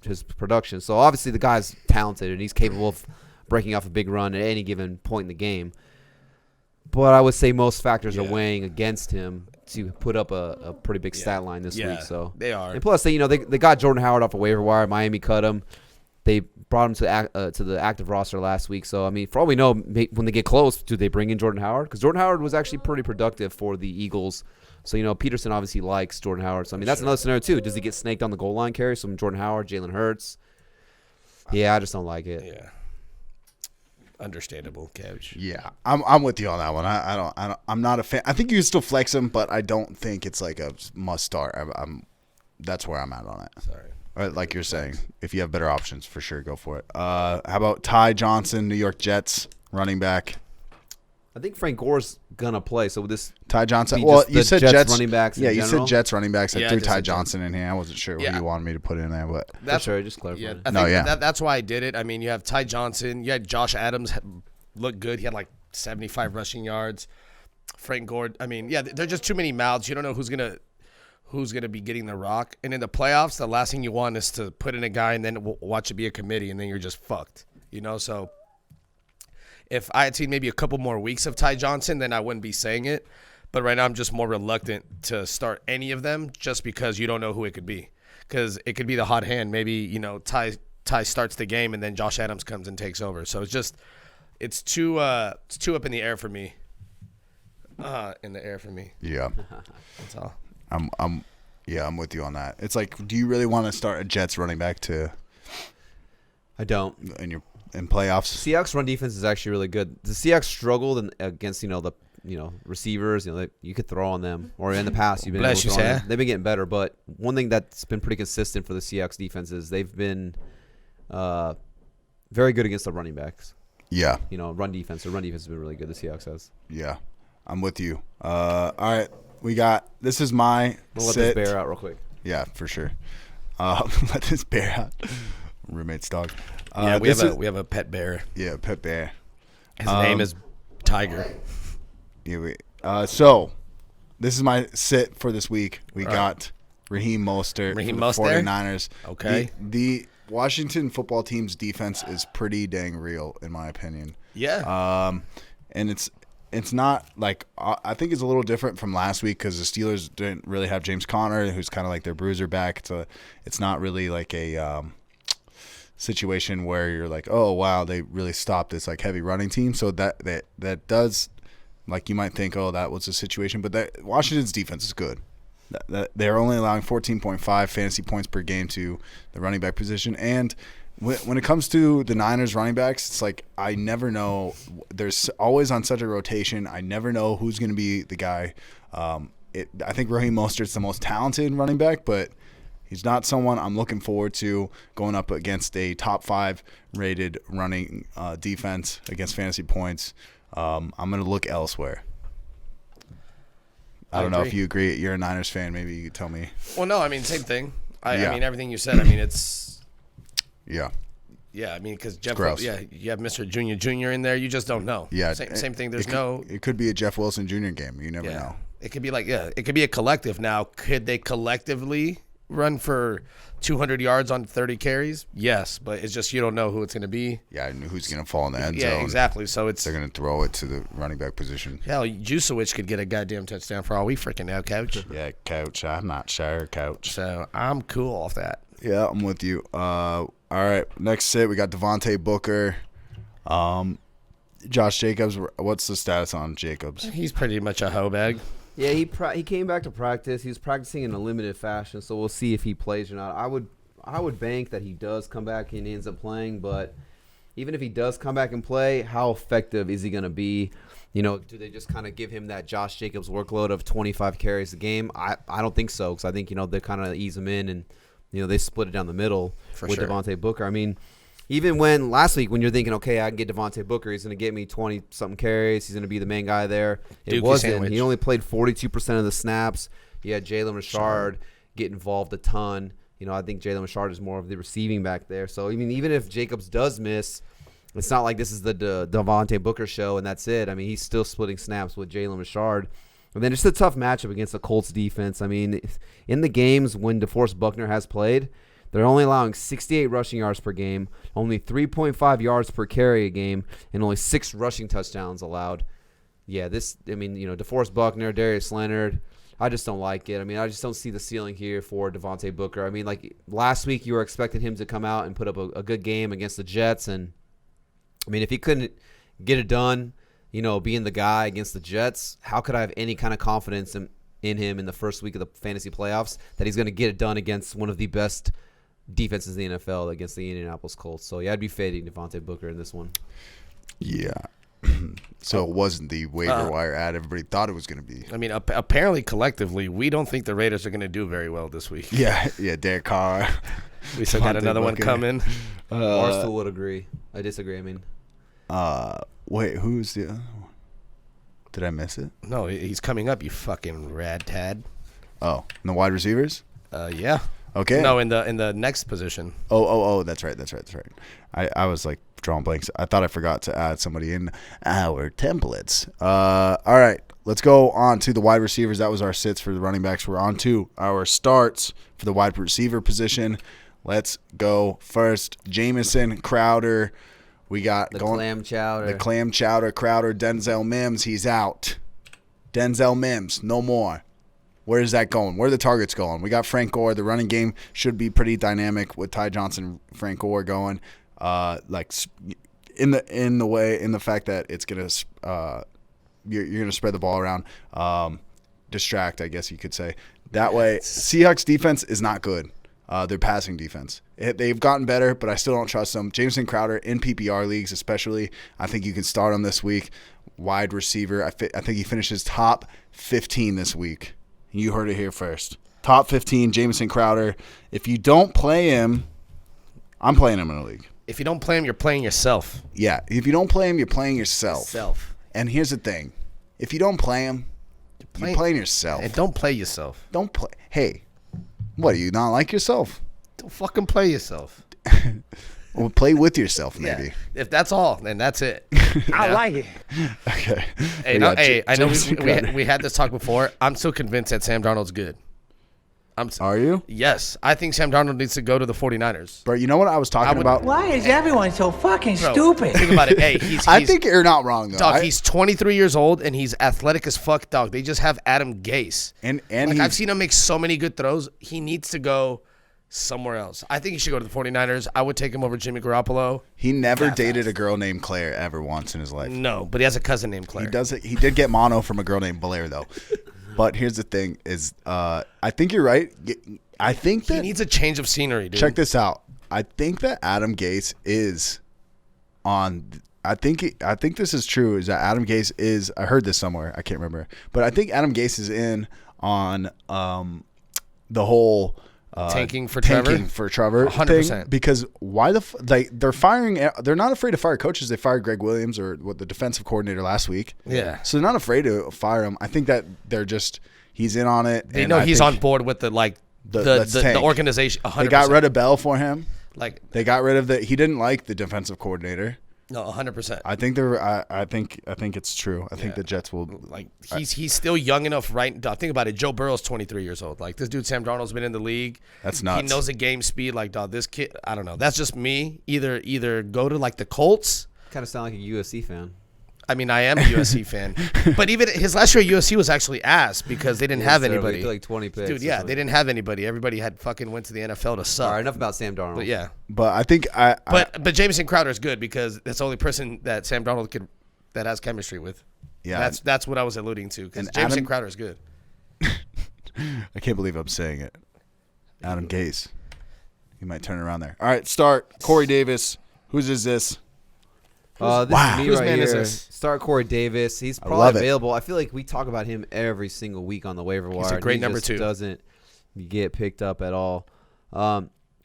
S2: his production. So obviously the guy's talented and he's capable of breaking off a big run at any given point in the game. But I would say most factors are weighing against him to put up a pretty big stat line this week. So
S3: they are.
S2: And plus, they got Jordan Howard off a waiver wire. Miami cut him. They brought him to the active roster last week. So, I mean, for all we know, when they get close, do they bring in Jordan Howard? Because Jordan Howard was actually pretty productive for the Eagles. So, Peterson obviously likes Jordan Howard. So, I mean, that's another scenario, too. Does he get snaked on the goal line carry? Some Jordan Howard, Jalen Hurts. Yeah, I just don't like it.
S3: Yeah. Understandable, Couch.
S1: Yeah, I'm with you on that one. I'm not a fan. I think you can still flex him, but I don't think it's like a must start. That's where I'm at on it.
S3: Sorry.
S1: Like you're saying, if you have better options, for sure, go for it. How about Ty Johnson, New York Jets, running back?
S2: I think Frank Gore's going to play. So this
S1: Ty Johnson.
S2: be
S1: Well,
S2: just
S1: you
S2: the
S1: said
S2: Jets running backs in
S1: Yeah, you
S2: general?
S1: said Jets running backs. I
S3: Yeah, I
S1: threw
S3: just
S1: Ty
S3: said
S1: Johnson in here. I wasn't sure what you wanted me to put in there, but
S3: That's
S2: sure, just clarify.
S3: Yeah,
S2: it.
S3: I think that's why I did it. I mean, you have Ty Johnson. You had Josh Adams look good. He had like 75 rushing yards. Frank Gore. I mean, yeah, there's just too many mouths. You don't know who's gonna be getting the rock. And in the playoffs, the last thing you want is to put in a guy and then watch it be a committee, and then you're just fucked. So if I had seen maybe a couple more weeks of Ty Johnson, then I wouldn't be saying it. But right now, I'm just more reluctant to start any of them just because you don't know who it could be. Because it could be the hot hand. Maybe Ty starts the game and then Josh Adams comes and takes over. So it's too up in the air for me.
S1: yeah,
S3: That's all.
S1: I'm with you on that. It's like, do you really want to start a Jets running back
S2: I don't.
S1: in playoffs?
S2: Seahawks run defense is actually really good. The Seahawks struggled against the receivers. You could throw on them, or in the past you've been able to throw on them. They've been getting better, but one thing that's been pretty consistent for the Seahawks defense is they've been very good against the running backs.
S1: Yeah.
S2: Run defense. The run defense has been really good. The Seahawks has.
S1: Yeah, I'm with you. All right, this is my
S2: We'll let
S1: sit.
S2: this bear out real quick.
S1: Yeah, for sure. Let this bear out. Roommate's dog.
S3: Yeah, we have a pet bear.
S1: Yeah, pet bear.
S3: His name is Tiger.
S1: Yeah, so this is my sit for this week. We got Raheem Mostert for the 49ers.
S3: Okay.
S1: The Washington football team's defense is pretty dang real, in my opinion.
S3: Yeah.
S1: And it's not like I think it's a little different from last week because the Steelers didn't really have James Conner, who's kind of like their bruiser back. It's not really like a situation where you're like, oh wow, they really stopped this like heavy running team. So that does, like, you might think, oh, that was the situation, but Washington's defense is good. They're only allowing 14.5 fantasy points per game to the running back position. And when it comes to the Niners running backs, it's like I never know. There's always on such a rotation. I never know who's going to be the guy. I think Raheem Mostert's the most talented running back, but he's not someone I'm looking forward to going up against a top 5 rated running defense against fantasy points. I'm going to look elsewhere. I don't know if you agree. You're a Niners fan. Maybe you could tell me.
S3: Well, no, I mean, same thing. I mean, everything you said. I mean, it's.
S1: Yeah.
S3: Yeah, I mean, because Jeff.
S1: Gross.
S3: Yeah, you have Mr. Jr. in there. You just don't know.
S1: Yeah.
S3: Same thing.
S1: It could be a Jeff Wilson Jr. game. You never know.
S3: It could be it could be a collective. Now, could they collectively run for 200 yards on 30 carries? Yes, but it's just you don't know who it's going to be.
S1: Yeah, and who's going to fall in the end zone.
S3: Yeah, exactly. So
S1: they're going to throw it to the running back position.
S3: Hell, Jusewich could get a goddamn touchdown for all we freaking know, Coach.
S1: Yeah, Coach. I'm not sure, Coach.
S3: So I'm cool off that.
S1: Yeah, I'm with you. All right, next sit, we got Devontae Booker. Josh Jacobs. What's the status on Jacobs?
S3: He's pretty much a hoe bag.
S2: Yeah, he came back to practice. He was practicing in a limited fashion, so we'll see if he plays or not. I would bank that he does come back and he ends up playing, but even if he does come back and play, how effective is he going to be? Do they just kind of give him that Josh Jacobs workload of 25 carries a game? I don't think so, because I think they kind of ease him in and they split it down the middle with
S3: sure.
S2: Devontae Booker. I mean, Even when last week, when you're thinking, okay, I can get Devontae Booker, he's going to get me 20-something carries, he's going to be the main guy there. It
S3: Dookie
S2: wasn't.
S3: sandwich.
S2: He only played 42% of the snaps. You had Jalen Richard get involved a ton. I think Jalen Richard is more of the receiving back there. So, even if Jacobs does miss, it's not like this is the Devontae Booker show and that's it. He's still splitting snaps with Jalen Richard. And then it's a tough matchup against the Colts defense. In the games when DeForest Buckner has played, they're only allowing 68 rushing yards per game, only 3.5 yards per carry a game, and only 6 rushing touchdowns allowed. Yeah, DeForest Buckner, Darius Leonard, I just don't like it. I just don't see the ceiling here for Devontae Booker. Like last week you were expecting him to come out and put up a good game against the Jets. And, if he couldn't get it done, being the guy against the Jets, how could I have any kind of confidence in him in the first week of the fantasy playoffs that he's going to get it done against one of the best defenses in the NFL against the Indianapolis Colts? So, yeah, I'd be fading Devontae Booker in this one.
S1: Yeah. So it wasn't the waiver wire ad everybody thought it was going to be.
S3: Apparently, collectively, we don't think the Raiders are going to do very well this week.
S1: Yeah, Derek Carr.
S3: We still got another one coming.
S2: Barstool would agree. I disagree.
S1: Wait, who's the other one? Did I miss it?
S3: No, he's coming up, you fucking rad tad.
S1: Oh, in the wide receivers?
S3: Yeah.
S1: Okay.
S3: No, in the next position.
S1: Oh, that's right. I was like drawing blanks. I thought I forgot to add somebody in our templates. All right, let's go on to the wide receivers. That was our sits for the running backs. We're on to our starts for the wide receiver position. Let's go first. Jamison Crowder. We got
S2: the clam chowder.
S1: Crowder. Denzel Mims, he's out. Denzel Mims, no more. Where is that going? Where are the targets going? We got Frank Gore. The running game should be pretty dynamic with Ty Johnson, Frank Gore going. In the fact that it's gonna you're gonna spread the ball around, distract, I guess you could say. That way, Seahawks defense is not good. Their passing defense. They've gotten better, but I still don't trust them. Jamison Crowder in PPR leagues especially, I think you can start him this week. Wide receiver, I think he finishes top 15 this week. You heard it here first. Top 15, Jamison Crowder. If you don't play him, I'm playing him in a league.
S3: If you don't play him, you're playing yourself.
S1: Yeah, if you don't play him, you're playing yourself. And here's the thing. If you don't play him, you're playing yourself.
S3: And don't play yourself.
S1: Don't play. Hey. What, do you not like yourself?
S3: Don't fucking play yourself.
S1: Well, play with yourself, maybe.
S3: Yeah. If that's all, then that's it.
S4: I like it.
S1: Okay.
S3: Hey, I know we had this talk before. I'm still convinced that Sam Darnold's good.
S1: Are you?
S3: Yes. I think Sam Darnold needs to go to the 49ers.
S1: Bro, you know what I was talking about?
S4: Why is everyone so fucking stupid?
S3: Think about it. Hey,
S1: I think you're not wrong, though.
S3: Dog, he's 23 years old, and he's athletic as fuck, dog. They just have Adam Gase.
S1: And
S3: I've seen him make so many good throws. He needs to go somewhere else. I think he should go to the 49ers. I would take him over Jimmy Garoppolo.
S1: He never dated a girl named Claire ever once in his life.
S3: No, but he has a cousin named Claire.
S1: He did get mono from a girl named Blair, though. But here's the thing is I think you're right. I think that
S3: he needs a change of scenery, dude.
S1: Check this out. I think that Adam Gase is on I think this is true is that Adam Gase is I heard this somewhere. I can't remember. But I think Adam Gase is in on the whole
S3: tanking for Trevor
S1: 100% thing, because why they're firing, they're not afraid to fire coaches. They fired Greg Williams or the defensive coordinator last week.
S3: Yeah.
S1: So they're not afraid to fire him. I think that they're just he's in on it.
S3: They know he's on board with the organization 100%.
S1: They got rid of Bell for him.
S3: They
S1: got rid of he didn't like the defensive coordinator.
S3: No, 100%.
S1: I think I think it's true. I think the Jets will
S3: he's still young enough, right? Think about it. Joe Burrow's 23 years old. This dude Sam Darnold's been in the league.
S1: That's nuts.
S3: He knows the game speed. This kid, I don't know. That's just me. Either go to the Colts.
S2: Kind of sound like a USC fan.
S3: I mean, I am a USC fan, but even his last year at USC was actually ass because they didn't have anybody.
S2: Like 20 picks,
S3: dude. Yeah, they didn't have anybody. Everybody had fucking went to the NFL to suck.
S2: All right, enough about Sam Darnold.
S3: But yeah,
S1: but I think
S3: but Jamison Crowder is good because that's the only person that Sam Darnold that has chemistry with.
S1: Yeah,
S3: that's what I was alluding to because Jamison Crowder is good.
S1: I can't believe I'm saying it. Adam Gase, he might turn around there. All right, start Corey Davis. Whose is this?
S2: This is me right here. Start Corey Davis. He's probably available. I feel like we talk about him every single week on the waiver wire.
S3: He's a great number 2.
S2: Doesn't get picked up at all.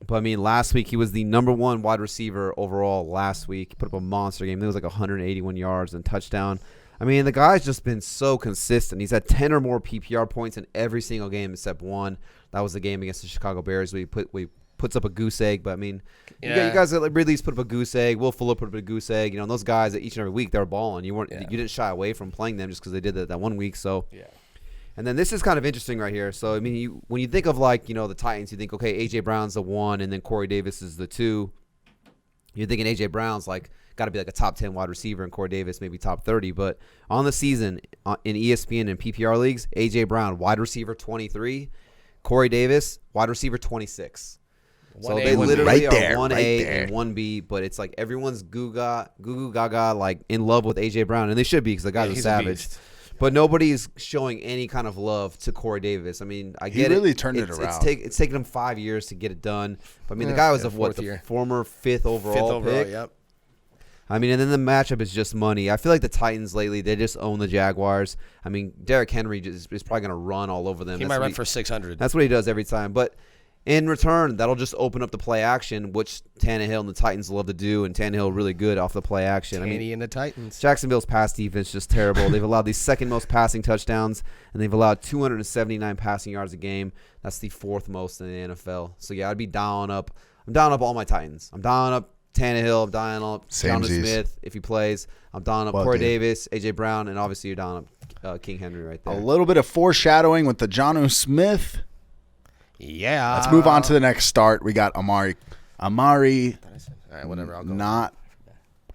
S2: But, I mean, last week he was the number 1 wide receiver overall last week. He put up a monster game. It was like 181 yards and touchdown. I mean, the guy's just been so consistent. He's had 10 or more PPR points in every single game except one. That was the game against the Chicago Bears where he puts up a goose egg. But, I mean, you guys at Ridley's put up a goose egg. Will Fuller put up a goose egg. You know, and those guys that each and every week they were balling. You didn't shy away from playing them just because they did that 1 week. So, yeah. And then this is kind of interesting right here. So, I mean, when you think of, like, you know, the Titans, you think, okay, A.J. Brown's the 1 and then Corey Davis is the 2. You're thinking A.J. Brown's, like, got to be like a top 10 wide receiver and Corey Davis maybe top 30. But on the season, in ESPN and PPR leagues, A.J. Brown, wide receiver 23. Corey Davis, wide receiver 26. So they literally are 1A and 1B, but it's like everyone's goo gaga, like in love with A.J. Brown. And they should be because the guy's a savage. But nobody's showing any kind of love to Corey Davis. I mean, I get it. He really
S1: turned it around.
S2: It's taken him 5 years to get it done. But, I mean, the guy was the former 5th overall pick.
S3: Yep.
S2: I mean, and then the matchup is just money. I feel like the Titans lately, they just own the Jaguars. I mean, Derrick Henry is probably going to run all over them.
S3: He might run for 600.
S2: That's what he does every time. But in return, that'll just open up the play action, which Tannehill and the Titans love to do, and Tannehill really good off the play action.
S3: Tanny and the Titans.
S2: Jacksonville's pass defense is just terrible. They've allowed the second most passing touchdowns, and they've allowed 279 passing yards a game. That's the 4th most in the NFL. So, yeah, I'd be dialing up. I'm dialing up all my Titans. I'm dialing up Tannehill. I'm dialing up Jonnu Smith if he plays. I'm dialing up Corey Davis, A.J. Brown, and obviously you're dialing up King Henry right there.
S1: A little bit of foreshadowing with the Jonnu Smith.
S3: Yeah.
S1: Let's move on to the next start. We got Amari.
S3: All right, whatever. I'll go.
S1: Not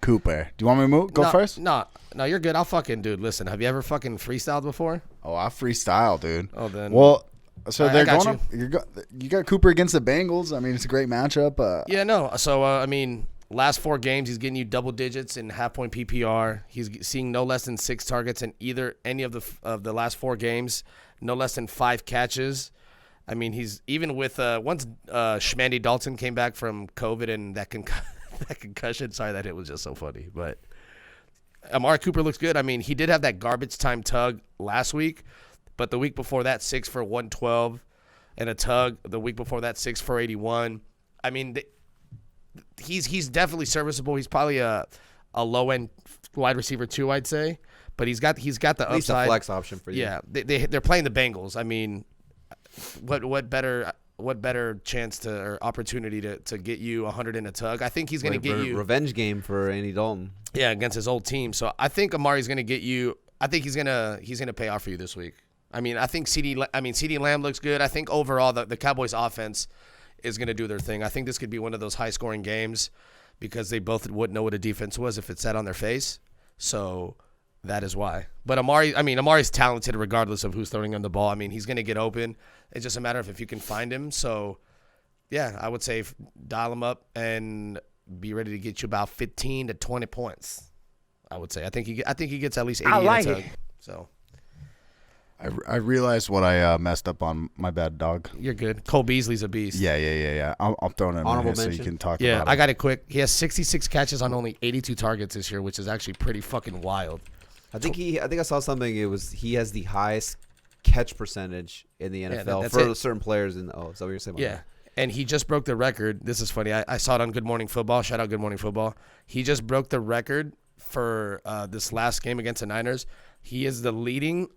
S1: Cooper. Do you want me to go first?
S3: No, you're good. I'll fucking, dude, listen. Have you ever fucking freestyled before?
S1: Oh, I freestyle, dude.
S3: Oh, then.
S1: Well, so
S3: right,
S1: they're going up. You got Cooper against the Bengals. I mean, it's a great matchup.
S3: Yeah, no. So, I mean, last 4 games, he's getting you double digits in half-point PPR. He's seeing no less than 6 targets in any of the last 4 games, no less than 5 catches. I mean, he's even with once Schmandy Dalton came back from COVID and that concussion. Sorry, that hit was just so funny. But Amari Cooper looks good. I mean, he did have that garbage time tug last week, but the week before that, 6 for 112 and a tug. The week before that, 6 for 81. I mean, he's definitely serviceable. He's probably a low end wide receiver too, I'd say. But he's got the upside.
S2: At least a flex option for you.
S3: Yeah, they're playing the Bengals. I mean, what better chance or opportunity to get you 100 in a tug? I think he's going to get you
S2: revenge game for Andy Dalton.
S3: Yeah, against his old team. So I think Amari's going to get you. I think he's gonna pay off for you this week. I mean, I think CeeDee Lamb looks good. I think overall the Cowboys offense is going to do their thing. I think this could be one of those high scoring games because they both wouldn't know what a defense was if it sat on their face. So that is why. But Amari's talented regardless of who's throwing him the ball. I mean, he's going to get open. It's just a matter of if you can find him. So, yeah, I would say dial him up and be ready to get you about 15 to 20 points. I would say. I think he gets at least 80 in a tug. So
S1: I realized what I messed up on. My bad, dog.
S3: You're good. Cole Beasley's a beast.
S1: Yeah. I'm throwing it in here so you can talk about it.
S3: Yeah, I got it quick. He has 66 catches on only 82 targets this year, which is actually pretty fucking wild.
S2: I think I saw something. He has the highest catch percentage in the NFL for certain players. Is that what you're saying?
S3: Yeah, and he just broke the record. This is funny. I saw it on Good Morning Football. Shout out Good Morning Football. He just broke the record for this last game against the Niners. He is the leading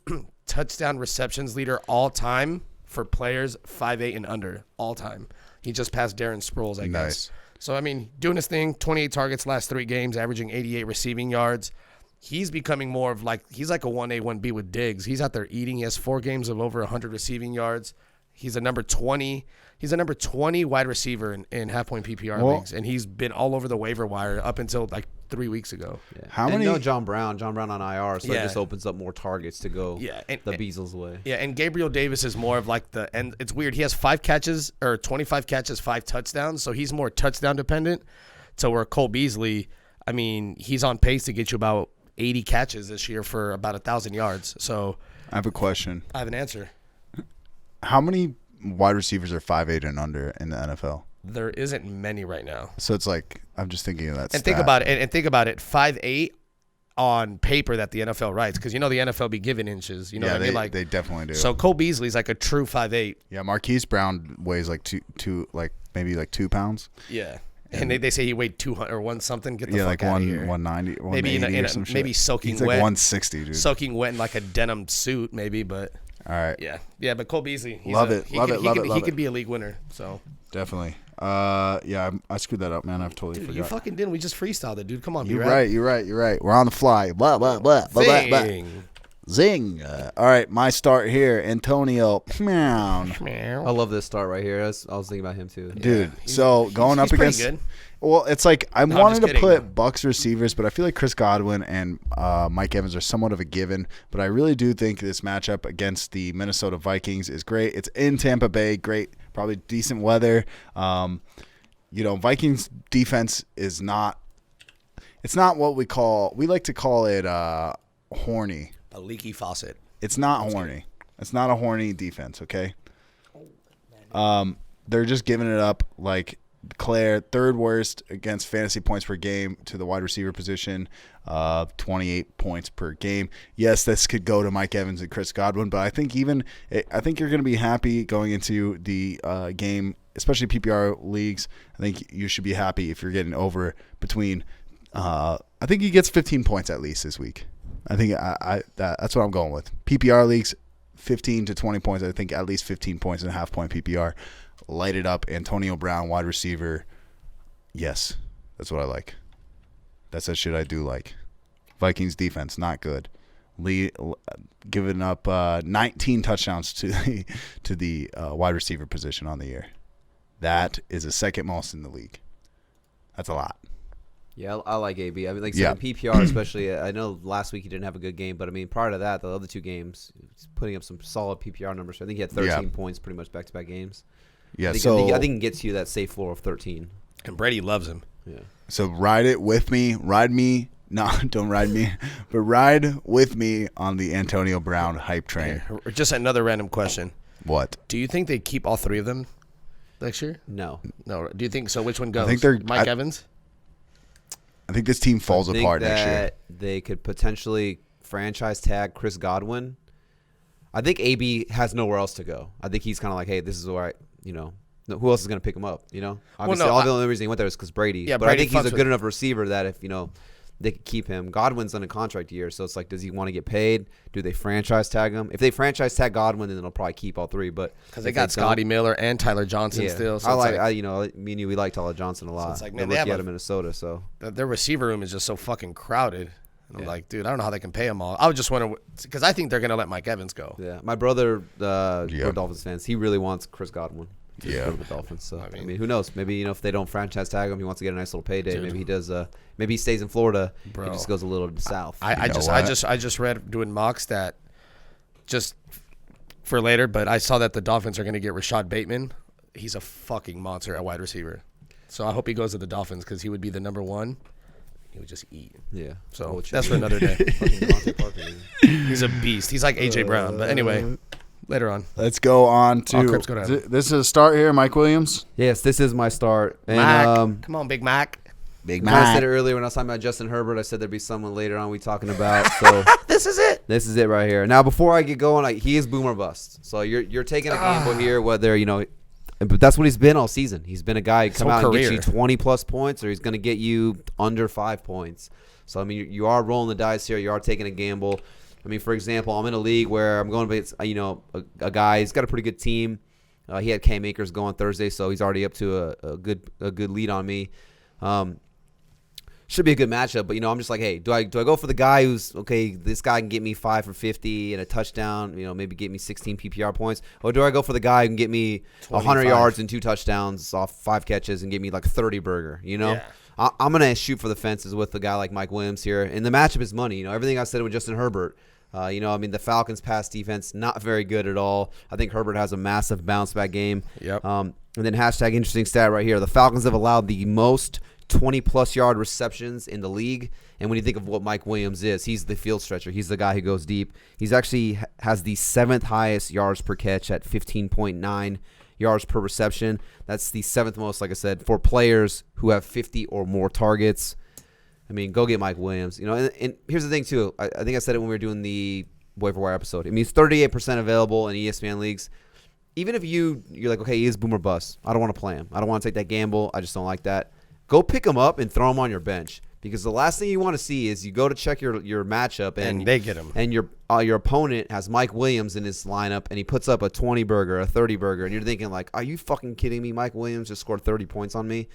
S3: touchdown receptions leader all time for players 5'8" and under all time. He just passed Darren Sproles, I guess. So I mean, doing his thing. 28 targets last 3 games, averaging 88 receiving yards. He's becoming more of he's like a 1A, 1B with Diggs. He's out there eating. He has 4 games of over 100 receiving yards. He's a number 20. He's a number 20 wide receiver in half-point PPR leagues, and he's been all over the waiver wire up until 3 weeks ago.
S2: Yeah. How many? John Brown on IR, so it just opens up more targets to go the Beasley's way.
S3: Yeah, and Gabriel Davis is more of and it's weird. He has 5 catches or 25 catches, 5 touchdowns, so he's more touchdown dependent. So where Cole Beasley, I mean, he's on pace to get you about 80 catches this year for about 1,000 yards. So
S1: I have a question.
S3: I have an answer.
S1: How many wide receivers are 5'8" and under in the NFL?
S3: There isn't many right now.
S1: So it's I'm just thinking of that.
S3: And think about it. 5'8", on paper that the NFL writes, because the NFL be giving inches. You know what I mean? Like
S1: they definitely do.
S3: So Cole Beasley's like a true 5'8".
S1: Yeah, Marquise Brown weighs like maybe 2 pounds.
S3: Yeah. And they say he weighed 200 or one something. Get the fuck
S1: like
S3: out of here.
S1: 190,
S3: Maybe
S1: or some
S3: maybe
S1: shit.
S3: soaking
S1: He's
S3: wet.
S1: like 160, dude.
S3: Soaking wet in like a denim suit, maybe. But
S1: all right.
S3: yeah. But Cole Beasley, he could be a league winner. So
S1: definitely. I screwed that up, man. I've totally
S3: dude,
S1: forgot.
S3: you fucking didn't. We just freestyled it, dude. Come on,
S1: You're right. You're right. We're on the fly. Blah blah blah blah blah blah. Zing. All right, my start here, Antonio Brown.
S2: I love this start right here. I was thinking about him too.
S1: Dude, so going up against
S3: good.
S1: Well, it's like I
S3: No,
S1: wanted
S3: I'm just
S1: to
S3: kidding.
S1: put Bucks receivers, but I feel like Chris Godwin and Mike Evans are somewhat of a given. But I really do think this matchup against the Minnesota Vikings is great. It's in Tampa Bay, great, probably decent weather. Vikings defense is not. It's not what we like to call it horny.
S3: A leaky faucet.
S1: It's not horny. It's not a horny defense, okay? They're just giving it up like Claire, third worst against fantasy points per game to the wide receiver position, 28 points per game. Yes, this could go to Mike Evans and Chris Godwin, but I think you're going to be happy going into the game, especially PPR leagues. I think you should be happy if you're getting over between I think he gets 15 points at least this week. I think that's what I'm going with. PPR leagues, 15 to 20 points. I think at least 15 points in a half-point PPR. Light it up. Antonio Brown, wide receiver. Yes, that's what I like. That's that shit I do like. Vikings defense, not good. Giving up 19 touchdowns to the wide receiver position on the year. That is the second most in the league. That's a lot.
S2: Yeah, I like AB. I mean, like in PPR especially, I know last week he didn't have a good game, but I mean, prior to that, the other 2 games, he's putting up some solid PPR numbers. I think he had 13 points pretty much back-to-back games.
S1: Yeah,
S2: I think he can get you that safe floor of 13.
S3: And Brady loves him.
S2: Yeah.
S1: So ride it with me. Ride me. No, don't ride me. But ride with me on the Antonio Brown hype train.
S3: Or just another random question.
S1: What?
S3: Do you think they keep all 3 of them next year?
S2: No.
S3: No. Do you think so? Which one goes?
S1: I think they're
S3: Mike Evans?
S1: I think this team falls apart next year.
S2: They could potentially franchise tag Chris Godwin. I think AB has nowhere else to go. I think he's kind of like, hey, this is where who else is going to pick him up? Obviously, the only reason he went there is because Brady.
S3: Yeah,
S2: but
S3: Brady
S2: I think he's a good enough receiver that if they could keep him. Godwin's on a contract year, so it's like, does he want to get paid? Do they franchise tag him? If they franchise tag Godwin, then they'll probably keep all 3. But
S3: because they got Scotty Miller and Tyler Johnson still. So
S2: me and you, we like Tyler Johnson a lot.
S3: So it's like, man,
S2: they
S3: have
S2: out of Minnesota, so
S3: their receiver room is just so fucking crowded. I'm like, dude, I don't know how they can pay them all. I would just want to, because I think they're gonna let Mike Evans go.
S2: Yeah, my brother, we're Dolphins fans. He really wants Chris Godwin.
S1: Yeah,
S2: the Dolphins. So I mean, who knows? Maybe if they don't franchise tag him, he wants to get a nice little payday. Dude. Maybe he does. Maybe he stays in Florida.
S3: Bro.
S2: He just goes a little south.
S3: I just read doing mocks that just for later, but I saw that the Dolphins are going to get Rashad Bateman. He's a fucking monster at wide receiver. So I hope he goes to the Dolphins because he would be the number 1. He would just eat.
S2: Yeah.
S3: So that's for another day. He's a beast. He's like AJ Brown. But anyway. Later on.
S1: Let's go on to this is a start here, Mike Williams.
S2: Yes, this is my start. And,
S3: Mac. Come on, Big Mac.
S1: Big
S2: Mac. I said it earlier when I was talking about Justin Herbert. I said there'd be someone later on we talking about. So
S3: this is it.
S2: This is it right here. Now, before I get going, he is boomer bust. So you're taking a gamble here, whether but that's what he's been all season. He's been a guy who come out and get you 20 plus points, or he's going to get you under 5 points. So I mean, you are rolling the dice here. You are taking a gamble. I mean, for example, I'm in a league where I'm going against, a guy. He's got a pretty good team. He had Cam Akers going Thursday, so he's already up to a good lead on me. Should be a good matchup, but I'm just like, hey, do I go for the guy who's okay? This guy can get me 5 for 50 and a touchdown. Maybe get me 16 PPR points, or do I go for the guy who can get me 100 yards and 2 touchdowns off 5 catches and get me like 30 burger? Yeah. I'm gonna shoot for the fences with a guy like Mike Williams here, and the matchup is money. Everything I said with Justin Herbert. The Falcons' pass defense, not very good at all. I think Herbert has a massive bounce-back game.
S3: Yep.
S2: And then hashtag interesting stat right here. The Falcons have allowed the most 20-plus yard receptions in the league. And when you think of what Mike Williams is, he's the field stretcher. He's the guy who goes deep. He's actually has the 7th highest yards per catch at 15.9 yards per reception. That's the 7th most, like I said, for players who have 50 or more targets. I mean, go get Mike Williams. You know, and here's the thing too. I think I said it when we were doing the waiver wire episode. I mean, he's 38% available in ESPN leagues. Even if you're like, okay, he is boom or bust. I don't want to play him. I don't want to take that gamble. I just don't like that. Go pick him up and throw him on your bench, because the last thing you want to see is you go to check your matchup
S3: and they get him,
S2: and your opponent has Mike Williams in his lineup and he puts up a 20 burger, a 30 burger, and you're thinking like, are you fucking kidding me? Mike Williams just scored 30 points on me.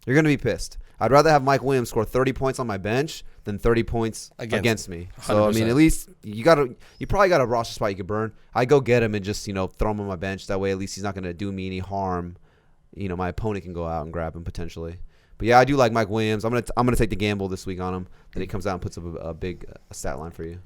S2: You're gonna be pissed. I'd rather have Mike Williams score 30 points on my bench than 30 points against me. 100%. So I mean, at least you probably got a roster spot you could burn. I go get him and just throw him on my bench. That way, at least he's not gonna do me any harm. My opponent can go out and grab him potentially. But yeah, I do like Mike Williams. I'm gonna take the gamble this week on him. Then he comes out and puts up a big stat line for you.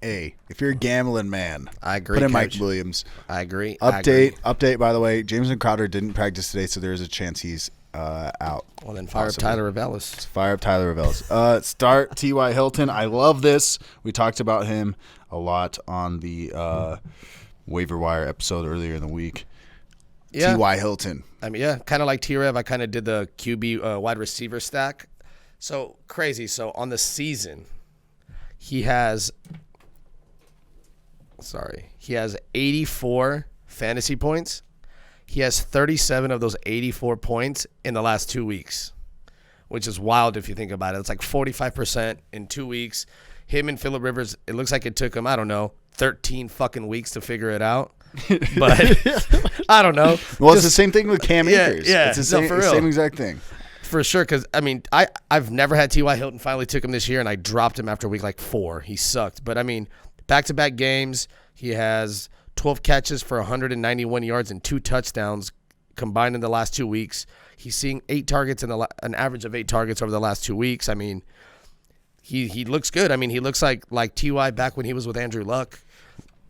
S1: Hey, if you're a gambling man,
S3: I agree.
S1: Put in
S3: Coach.
S1: Mike Williams.
S3: I agree.
S1: Update. By the way, Jamison Crowder didn't practice today, so there's a chance he's out.
S3: Well, then fire up Tyler Ravellis.
S1: Fire up Tyler Ravellis. Start T.Y. Hilton. I love this. We talked about him a lot on the waiver wire episode earlier in the week.
S3: Yeah.
S1: T.Y. Hilton.
S3: I mean, yeah, kind of like T-Rev. I kind of did the QB wide receiver stack. So crazy. So on the season, he has 84 fantasy points. He has 37 of those 84 points in the last 2 weeks, which is wild if you think about it. It's like 45% in 2 weeks. Him and Phillip Rivers, it looks like it took him, 13 fucking weeks to figure it out. But I don't know.
S1: Well, it's the same thing with Cam Akers.
S3: Yeah,
S1: it's the same exact thing.
S3: For sure, because, I mean, I've never had T.Y. Hilton. Finally took him this year, and I dropped him after week 4. He sucked. But, I mean, back-to-back games, he has 12 catches for 191 yards and 2 touchdowns combined in the last 2 weeks. He's seeing 8 targets an average of 8 targets over the last 2 weeks. I mean, he looks good. I mean, he looks like T.Y. back when he was with Andrew Luck.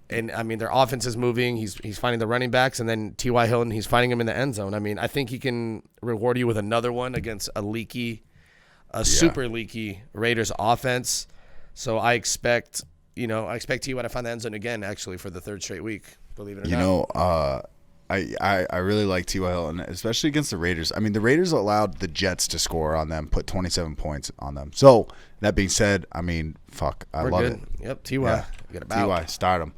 S3: And, I mean, their offense is moving. He's finding the running backs. And then T.Y. Hilton, he's finding him in the end zone. I mean, I think he can reward you with another one against a super leaky Raiders offense. So I expect T.Y. to find the end zone again, actually, for the 3rd straight week, believe it or not.
S1: I really like T.Y. Hilton, especially against the Raiders. I mean, the Raiders allowed the Jets to score on them, put 27 points on them. So, that being said, I mean, I love it.
S3: Yep, T.Y.
S1: Yeah. T.Y., start him.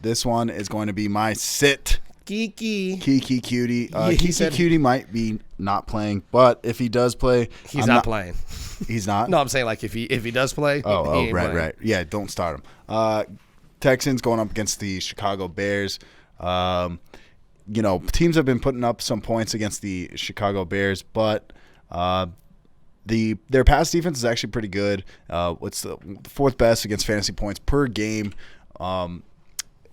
S1: This one is going to be my sit.
S3: Keke
S1: Coutee. Keke Coutee might be not playing, but if he does play,
S3: he's not playing.
S1: He's not?
S3: No, I'm saying if he does play,
S1: right. Yeah, don't start him. Texans going up against the Chicago Bears. Teams have been putting up some points against the Chicago Bears, but their pass defense is actually pretty good. What's the 4th best against fantasy points per game.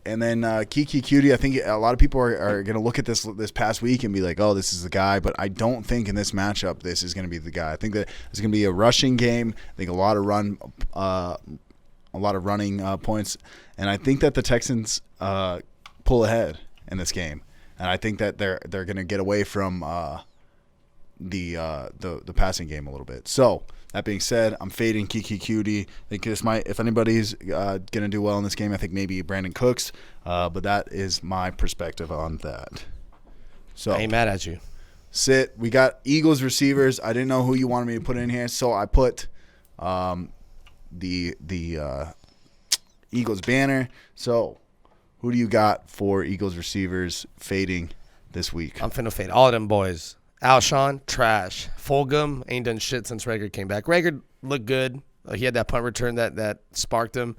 S1: And then Keke Coutee, I think a lot of people are going to look at this past week and be like, oh, this is the guy. But I don't think in this matchup this is going to be the guy. I think that it's going to be a rushing game. I think a lot of running points. And I think that the Texans pull ahead in this game. And I think that they're going to get away from the passing game a little bit. So that being said, I'm fading Keke Coutee. I think this might, if anybody's going to do well in this game, I think maybe Brandon Cooks. But that is my perspective on that. So
S3: I ain't mad at you.
S1: Sit. We got Eagles receivers. I didn't know who you wanted me to put in here, so I put the Eagles banner. So who do you got for Eagles receivers fading this week?
S3: I'm finna fade all of them boys. Alshon, trash. Fulgham ain't done shit since Reagor came back. Reagor looked good. He had that punt return that sparked him.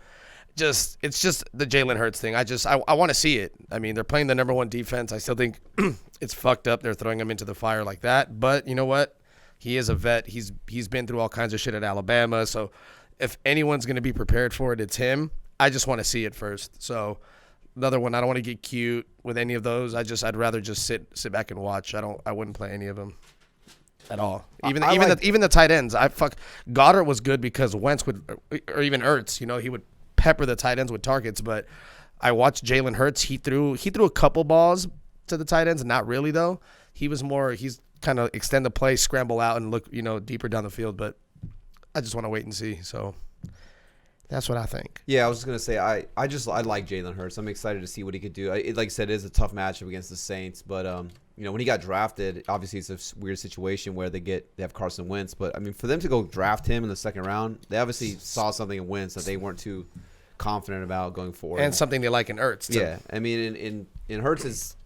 S3: It's just the Jalen Hurts thing. I want to see it. I mean, they're playing the number 1 defense. I still think it's fucked up. They're throwing him into the fire like that. But you know what? He is a vet. He's been through all kinds of shit at Alabama. So if anyone's going to be prepared for it, it's him. I just want to see it first. So another one, I don't want to get cute with any of those. I'd rather just sit back and watch. I wouldn't play any of them at all. Even the tight ends. Goddard was good because Wentz would, or even Ertz, he would pepper the tight ends with targets. But I watched Jalen Hurts. He threw a couple balls to the tight ends, not really though. He's kind of extend the play, scramble out, and look deeper down the field. But I just want to wait and see. So That's what I think.
S2: Yeah, I was just gonna say I like Jalen Hurts. I'm excited to see what he could do. Like I said, it is a tough matchup against the Saints, but when he got drafted, obviously it's a weird situation where they have Carson Wentz, but I mean for them to go draft him in the second round, they obviously saw something in Wentz that they weren't too confident about going forward,
S3: and something they like in Hurts too.
S2: Yeah, I mean in Hurts is,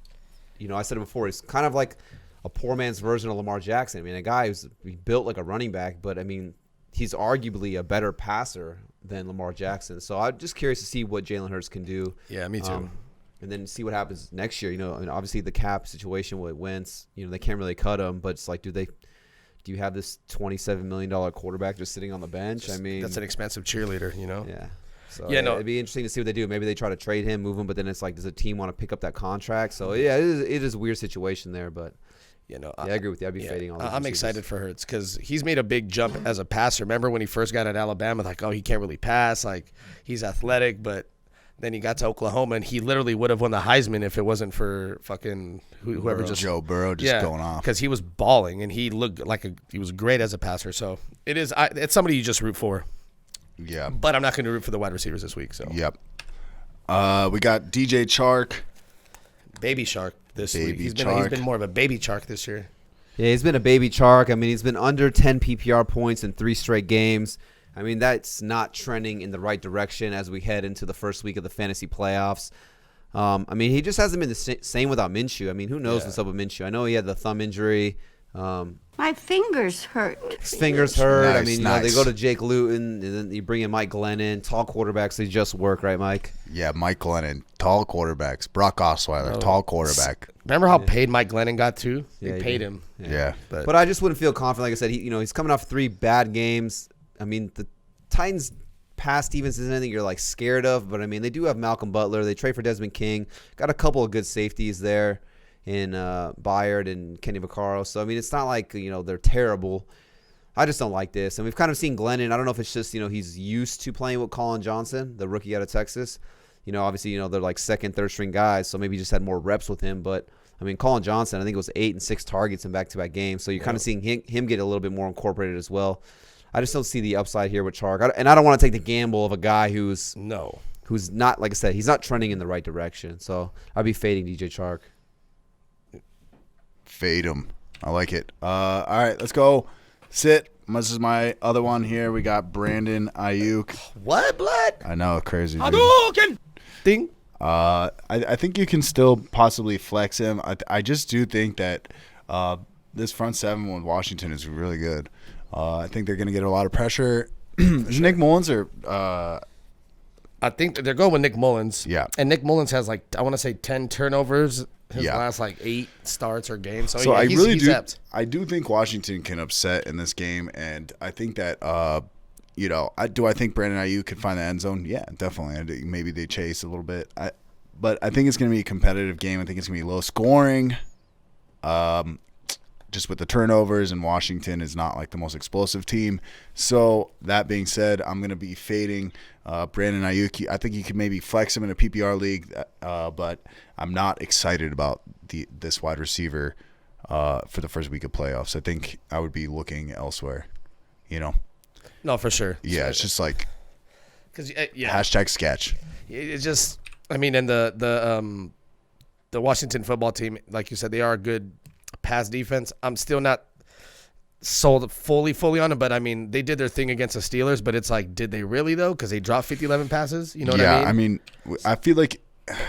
S2: I said it before, he's kind of like a poor man's version of Lamar Jackson. I mean, a guy who's built like a running back, but I mean he's arguably a better passer than Lamar Jackson. So I'm just curious to see what Jalen Hurts can do.
S3: Yeah, me too.
S2: And then see what happens next year. I mean, obviously the cap situation with Wentz, they can't really cut him, but it's like, do you have this $27 million quarterback just sitting on the bench? I mean,
S3: that's an expensive cheerleader,
S2: Yeah. So
S3: yeah, no,
S2: it'd be interesting to see what they do. Maybe they try to trade him, move him, but then it's like, does a team want to pick up that contract? So yeah, it is a weird situation there, but. I agree with you. I'd be fading all these
S3: I'm
S2: receivers.
S3: excited for Hurts because he's made a big jump as a passer. Remember when he first got at Alabama, like, oh, he can't really pass. Like, he's athletic, but then he got to Oklahoma, and he literally would have won the Heisman if it wasn't for fucking whoever just
S1: Joe Burrow going off.
S3: Because he was balling, and he looked like he was great as a passer. So it's somebody you just root for.
S1: Yeah.
S3: But I'm not going to root for the wide receivers this week. So.
S1: Yep. We got DJ Chark.
S3: Baby Shark this week. He's been more of a baby Chark this year.
S2: Yeah, he's been a baby Chark. I mean, he's been under 10 PPR points in 3 straight games. I mean, that's not trending in the right direction as we head into the first week of the fantasy playoffs. I mean, he just hasn't been the same without Minshew. I mean, who knows what's up with Minshew? I know he had the thumb injury.
S6: My fingers hurt.
S2: His fingers hurt.
S1: Nice,
S2: I mean, they go to Jake Luton, and then you bring in Mike Glennon. Tall quarterbacks, they just work, right, Mike?
S1: Yeah, Mike Glennon. Tall quarterbacks. Brock Osweiler, tall quarterback.
S3: Remember how paid Mike Glennon got too?
S2: Yeah,
S3: they
S2: he
S3: paid
S2: did.
S3: him.
S1: Yeah.
S2: But I just wouldn't feel confident. Like I said, he's coming off 3 bad games. I mean, the Titans' pass defense isn't anything you're like scared of, but I mean, they do have Malcolm Butler. They trade for Desmond King. Got a couple of good safeties there in Byard and Kenny Vaccaro. So I mean, it's not like they're terrible. I just don't like this, and we've kind of seen Glennon. I don't know if it's just he's used to playing with Colin Johnson, the rookie out of Texas. Obviously they're like second, third string guys, so maybe he just had more reps with him. But I mean, Colin Johnson, I think it was 8 and 6 targets in back-to-back games. So you're kind of seeing him get a little bit more incorporated as well. I just don't see the upside here with Chark, and I don't want to take the gamble of a guy who's not, like I said, he's not trending in the right direction. So I'd be fading DJ Chark.
S1: Fade him. I like it. All right, let's go. Sit. This is my other one here. We got Brandon Aiyuk.
S3: What, blood?
S1: I know, crazy.
S3: Hadouken! Ding.
S1: I think you can still possibly flex him. I just do think that this front seven with Washington is really good. I think they're going to get a lot of pressure. Is Nick Mullins or
S3: I think they're going with Nick Mullins.
S1: Yeah.
S3: And Nick Mullins has 10 turnovers his last 8 starts or games. So
S1: I
S3: he's
S1: really do.
S3: apt.
S1: I do think Washington can upset in this game, and I think that do I think Brandon Aiyuk can find the end zone? Yeah, definitely. Maybe they chase a little bit. But I think it's going to be a competitive game. I think it's going to be low scoring. Just with the turnovers, and Washington is not like the most explosive team. So that being said, I'm going to be fading Brandon Aiyuk. I think you can maybe flex him in a PPR league, but I'm not excited about this wide receiver for the first week of playoffs. I think I would be looking elsewhere.
S3: No, for sure.
S1: Yeah, it's just like
S3: hashtag
S1: sketch.
S3: It's just, I mean, and the Washington football team, like you said, they are a good pass defense. I'm still not sold fully on it, but I mean, they did their thing against the Steelers, but it's like, did they really though? Because they dropped 50-11 passes. You know what I mean?
S1: Yeah, I mean, I feel like,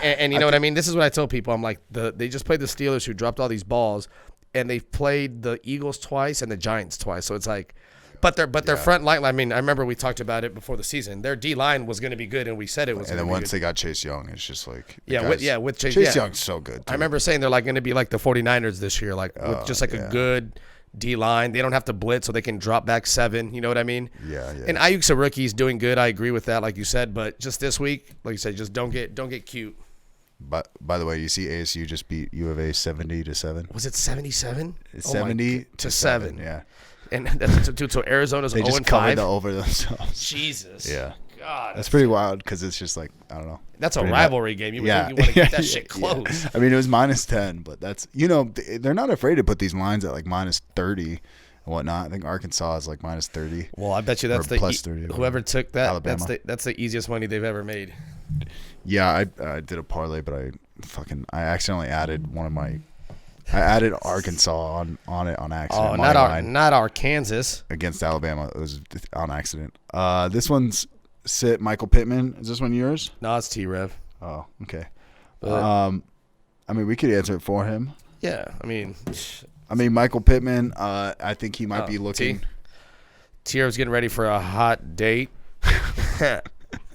S3: and you know what I mean. This is what I tell people. I'm like, they just played the Steelers, who dropped all these balls, and they've played the Eagles twice and the Giants twice. So it's like, but their front line. I mean, I remember we talked about it before the season. Their D line was going to be good, and we said it was.
S1: And then once they got Chase Young, it's just like
S3: with Chase
S1: Young's so good.
S3: I remember saying they're like going to be like the 49ers this year, like with just like a good D line. They don't have to blitz, so they can drop back 7. You know what I mean?
S1: Yeah.
S3: And Ayuk's a rookie. He's doing good. I agree with that, like you said. But just this week, like you said, just don't get cute.
S1: But by the way, you see ASU just beat U of A 70-7.
S3: Was it 77?
S1: 70-7. Yeah.
S3: And that's so Arizona's 0-5.
S1: They just covered the over themselves.
S3: Jesus.
S1: Yeah.
S3: God.
S1: That's pretty wild because it's just like, I don't know.
S3: That's a rivalry game. You would think you want to get that shit close.
S1: Yeah. I mean, it was -10, but that's, they're not afraid to put these lines at like -30 whatnot. I think Arkansas is like minus 30.
S3: Well, I bet you that's
S1: Or
S3: the
S1: plus 30 or
S3: whoever took that.
S1: Alabama.
S3: That's the easiest money they've ever made.
S1: Yeah, I did a parlay, but I accidentally added I added Arkansas on it on accident.
S3: Oh,
S1: Money
S3: not Arkansas
S1: against Alabama. It was on accident. This one's sit Michael Pittman. Is this one yours?
S3: No, it's T-Rev.
S1: Oh, okay.
S3: But,
S1: I mean, we could answer it for him.
S3: Yeah, I mean,
S1: Michael Pittman. I think he might be looking.
S3: T-Rev's getting ready for a hot date.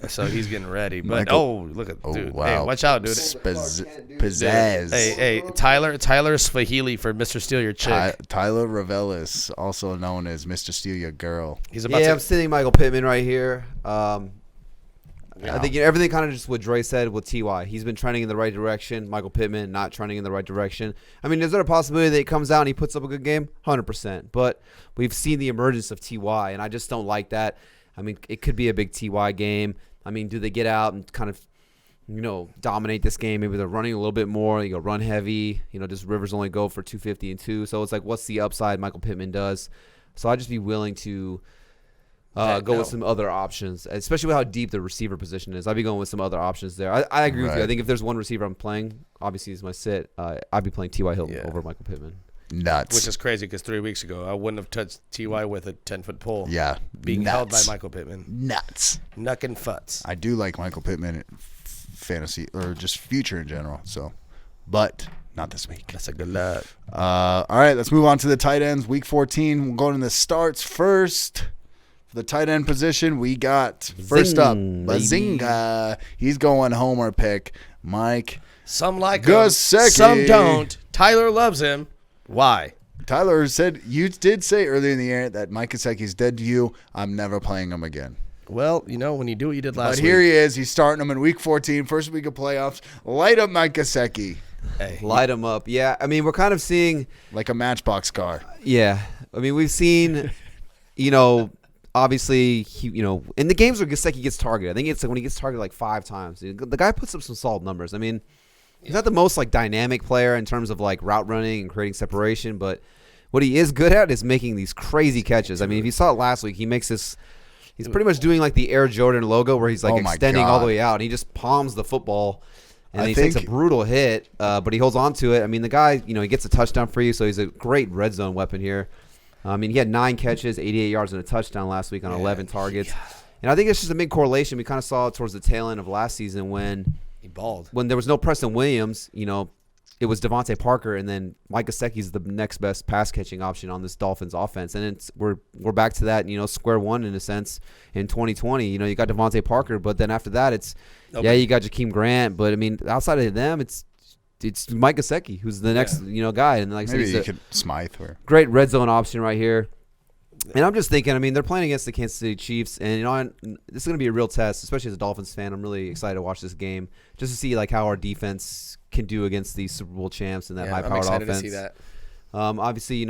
S3: So he's getting ready. But look at dude.
S1: Wow.
S3: Hey, watch out, dude.
S1: Pizzazz.
S3: Hey, Tyler Swahili for Mr. Steal Your Chick.
S1: Tyler Ravelis, also known as Mr. Steal Your Girl.
S3: He's about
S2: I'm sitting Michael Pittman right here. I think everything kind of just what Dre said with Ty. He's been trending in the right direction. Michael Pittman not trending in the right direction. I mean, is there a possibility that he comes out and he puts up a good game? 100%. But we've seen the emergence of Ty, and I just don't like that. I mean, it could be a big Ty game. I mean, do they get out and kind of, dominate this game? Maybe they're running a little bit more. You go run heavy. Does Rivers only go for 250 and 2? So it's like, what's the upside Michael Pittman does? So I'd just be willing to go with some other options, especially with how deep the receiver position is. I'd be going with some other options there. I agree with you. I think if there's one receiver I'm playing, obviously is my sit. I'd be playing T.Y. Hilton over Michael Pittman.
S1: Nuts.
S3: Which is crazy because 3 weeks ago I wouldn't have touched Ty with a 10-foot pole.
S1: Yeah,
S3: being held by Michael Pittman.
S1: Nuts.
S3: Knuckin' futs.
S1: I do like Michael Pittman in fantasy or just future in general. So, but not this week.
S3: That's a good luck.
S1: All right, let's move on to the tight ends. Week 14. We'll go into the starts first. For the tight end position, we got first up Bazinga. He's going homer pick. Mike.
S3: Some like
S1: Gesicki.
S3: him. Some don't. Tyler loves him. Why?
S1: Tyler said, you did say earlier in the year that Mike Gesicki's dead to you. I'm never playing him again.
S3: Well, when you do what you did last week.
S1: But here he is. He's starting him in week 14, first week of playoffs. Light up Mike Gesicki.
S2: Hey. Light him up. Yeah, I mean, we're kind of seeing.
S1: Like a Matchbox car.
S2: Yeah. I mean, we've seen, obviously, in the games where Gesicki gets targeted, I think it's like when he gets targeted like 5 times. The guy puts up some solid numbers. I mean, he's not the most dynamic player in terms of route running and creating separation, but what he is good at is making these crazy catches. I mean, if you saw it last week, he makes this. He's pretty much doing the Air Jordan logo where he's extending all the way out, and he just palms the football, and he takes a brutal hit, but he holds on to it. I mean, the guy, he gets a touchdown for you, so he's a great red zone weapon here. I mean, he had 9 catches, 88 yards, and a touchdown last week on 11 targets. And I think it's just a big correlation. We kind of saw it towards the tail end of last season when
S3: he balled. When
S2: there was no Preston Williams, it was Devontae Parker, and then Mike Gesicki's the next best pass catching option on this Dolphins offense. And we're back to that, square one in a sense in 2020. You got Devontae Parker, but then after that, it's you got Jakeem Grant, but I mean outside of them, it's Mike Gesicki who's the next guy, and
S1: maybe you could Smythe or
S2: great red zone option right here. And I'm just thinking, I mean, they're playing against the Kansas City Chiefs, and this is going to be a real test, especially as a Dolphins fan. I'm really excited to watch this game just to see how our defense can do against these Super Bowl champs and that high-powered offense.
S3: To see that.
S2: Obviously,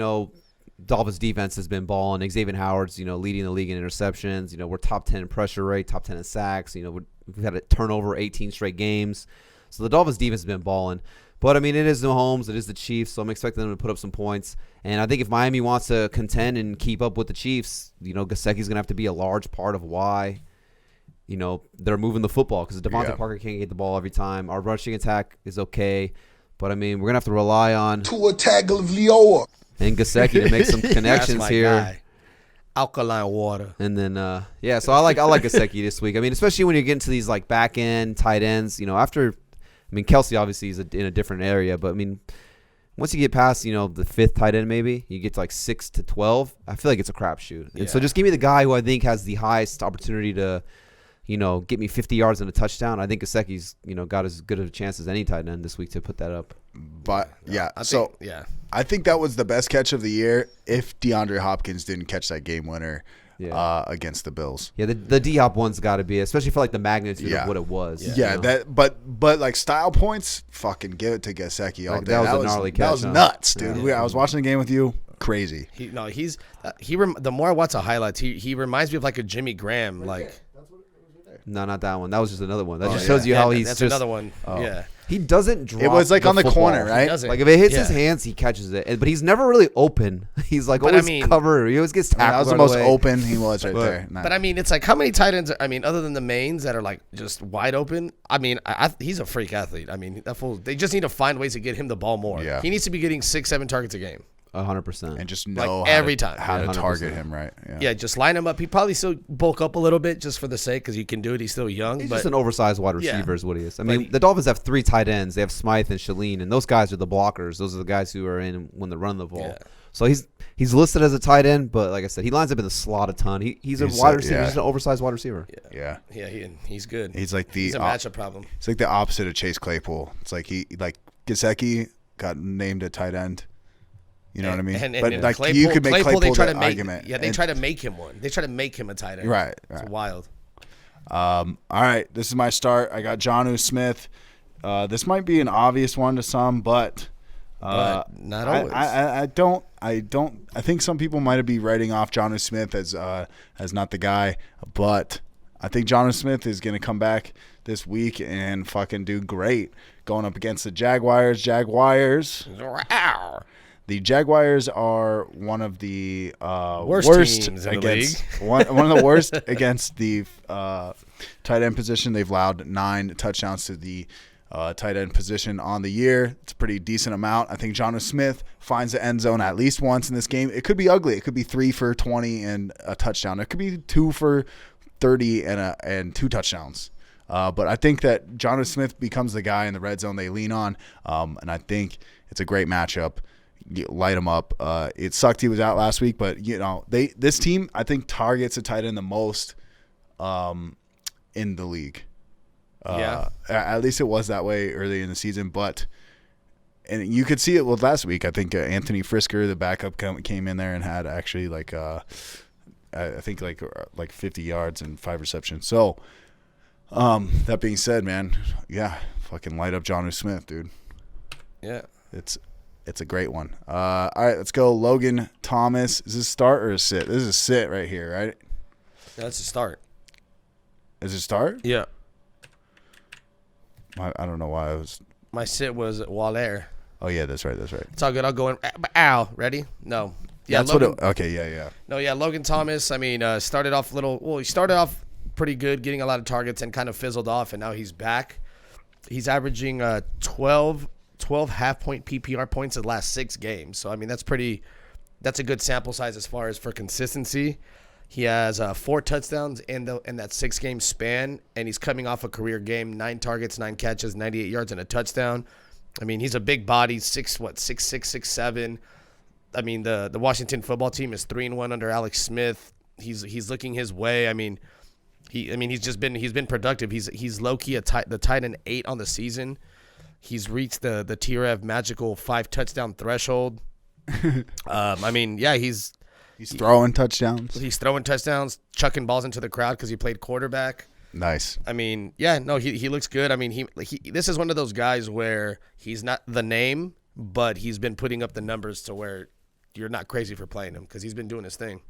S2: Dolphins defense has been balling. Xavier Howard's, leading the league in interceptions. We're top 10 in pressure rate, top 10 in sacks. We've had a turnover 18 straight games. So the Dolphins defense has been balling. But, I mean, it is Mahomes. It is the Chiefs, so I'm expecting them to put up some points. And I think if Miami wants to contend and keep up with the Chiefs, Gesicki's going to have to be a large part of why, they're moving the football because Devontae Parker can't get the ball every time. Our rushing attack is okay. But, I mean, we're going to have to rely on
S7: Tua Tagovailoa
S2: and Gesicki to make some connections here.
S3: Guy. Alkaline water.
S2: And then, so I like Gesicki this week. I mean, especially when you get into these, back-end tight ends, after – I mean, Kelsey obviously is in a different area, but I mean, once you get past, the 5th tight end maybe, you get to 6 to 12, I feel like it's a crapshoot. And so just give me the guy who I think has the highest opportunity to, get me 50 yards and a touchdown. I think Gesicki's, got as good of a chance as any tight end this week to put that up.
S1: But, I think that was the best catch of the year if DeAndre Hopkins didn't catch that game winner. Against the Bills.
S2: Yeah, the D-Hop one's got to be, especially for the magnitude of what it was.
S1: But style points, fucking give it to Gesicki all day.
S2: That was a gnarly catch.
S1: That was nuts, dude. I was watching the game with you. Crazy.
S3: The more I watch the highlights, he reminds me of a Jimmy Graham.
S2: No, not that one. That was just another one. That just
S1: yeah.
S2: shows you how he's
S3: That's
S2: just
S3: another one.
S1: Oh.
S3: Yeah.
S2: He doesn't drop.
S1: It was like on the
S2: football.
S1: corner, right?
S3: He doesn't.
S2: Like if it hits
S3: Yeah.
S2: his hands, he catches it. But he's never really open. He's like
S3: But
S2: always
S3: I mean-
S2: covered. He always gets tackled.
S1: That was the
S2: right
S1: most
S2: away.
S1: open he was right there.
S3: But I mean, it's like how many tight ends? I mean, other than the mains that are like just wide open. I mean, he's a freak athlete. I mean, that fool. They just need to find ways to get him the ball more.
S1: Yeah.
S3: He needs to be getting 6-7 targets a game.
S2: 100%.
S1: and just
S3: like
S1: know
S3: every time.
S1: how to
S2: 100%.
S1: target him, right?
S3: Yeah, just line him up. He probably still bulk up a little bit just for the sake because he can do it. He's still young.
S2: He's
S3: but
S2: just an oversized wide
S3: Yeah.
S2: receiver is what he is. I
S3: But
S2: mean, the Dolphins have 3 tight ends. They have Smythe and Shaleen, and those guys are the blockers. Those are the guys who are in when they run the ball.
S3: Yeah.
S2: So he's listed as a tight end, but like I said, he lines up in the slot a ton. He's a wide receiver.
S1: yeah.
S2: He's an oversized wide receiver.
S1: Yeah.
S3: he's good.
S1: He's like
S3: He's a matchup problem.
S1: It's like the opposite of Chase Claypool. It's like Gesicki got named a tight end. You know what I mean?
S3: And
S1: like
S3: Claypool,
S1: you could make Claypool
S3: they try
S1: the
S3: to make,
S1: argument.
S3: Yeah, they
S1: And-
S3: try to make him one. They try to make him a tight end.
S1: Right.
S3: It's wild.
S1: All right, this is my start. I got Jonnu Smith. This might be an obvious one to some, but
S3: not always.
S1: I don't. I think some people might be writing off Jonnu Smith as not the guy, but I think Jonnu Smith is going to come back this week and fucking do great going up against the Jaguars. The Jaguars are one of the worst
S3: teams in the
S1: against one of the worst against the tight end position. They've allowed 9 touchdowns to the tight end position on the year. It's a pretty decent amount. I think Jonnu Smith finds the end zone at least once in this game. It could be ugly. It could be 3 for 20 and a touchdown. It could be 2 for 30 and 2 touchdowns. But I think that Jonnu Smith becomes the guy in the red zone they lean on, and I think it's a great matchup. You light him up. It sucked he was out last week, but this team I think targets a tight end the most in the league. At least it was that way early in the season, and you could see it with last week. I think Anthony Frisker, the backup, came in there and had actually I think like 50 yards and 5 receptions. So that being said, man, yeah, fucking light up Jonnu Smith, dude.
S3: Yeah.
S1: It's a great one. All right, let's go. Logan Thomas. Is this a start or a sit? This is a sit right here, right?
S3: That's a start.
S1: Is it a start?
S3: Yeah.
S1: I don't know why I was.
S3: My sit was Waller.
S1: Oh yeah, that's right.
S3: It's all good. I'll go in. Ow. Ready? No. Yeah,
S1: that's
S3: Logan,
S1: what. Okay, yeah.
S3: No, yeah, Logan Thomas. I mean, started off he started off pretty good, getting a lot of targets, and kind of fizzled off, and now he's back. He's averaging 12 half-point PPR points in the last 6 games. So, I mean, that's a good sample size as far as for consistency. He has 4 touchdowns in that 6-game span, and he's coming off a career game, 9 targets, 9 catches, 98 yards, and a touchdown. I mean, he's a big body, 6'6", 6'7". I mean, the Washington football team is 3-1 under Alex Smith. He's looking his way. I mean, he's been productive. He's low-key the tight end 8 on the season. He's reached the T-Rev magical 5 touchdown threshold. I mean, yeah, he's
S1: throwing touchdowns.
S3: He's throwing touchdowns, chucking balls into the crowd because he played quarterback.
S1: Nice.
S3: I mean, yeah, no, he looks good. I mean, he this is one of those guys where he's not the name, but he's been putting up the numbers to where you're not crazy for playing him because he's been doing his thing.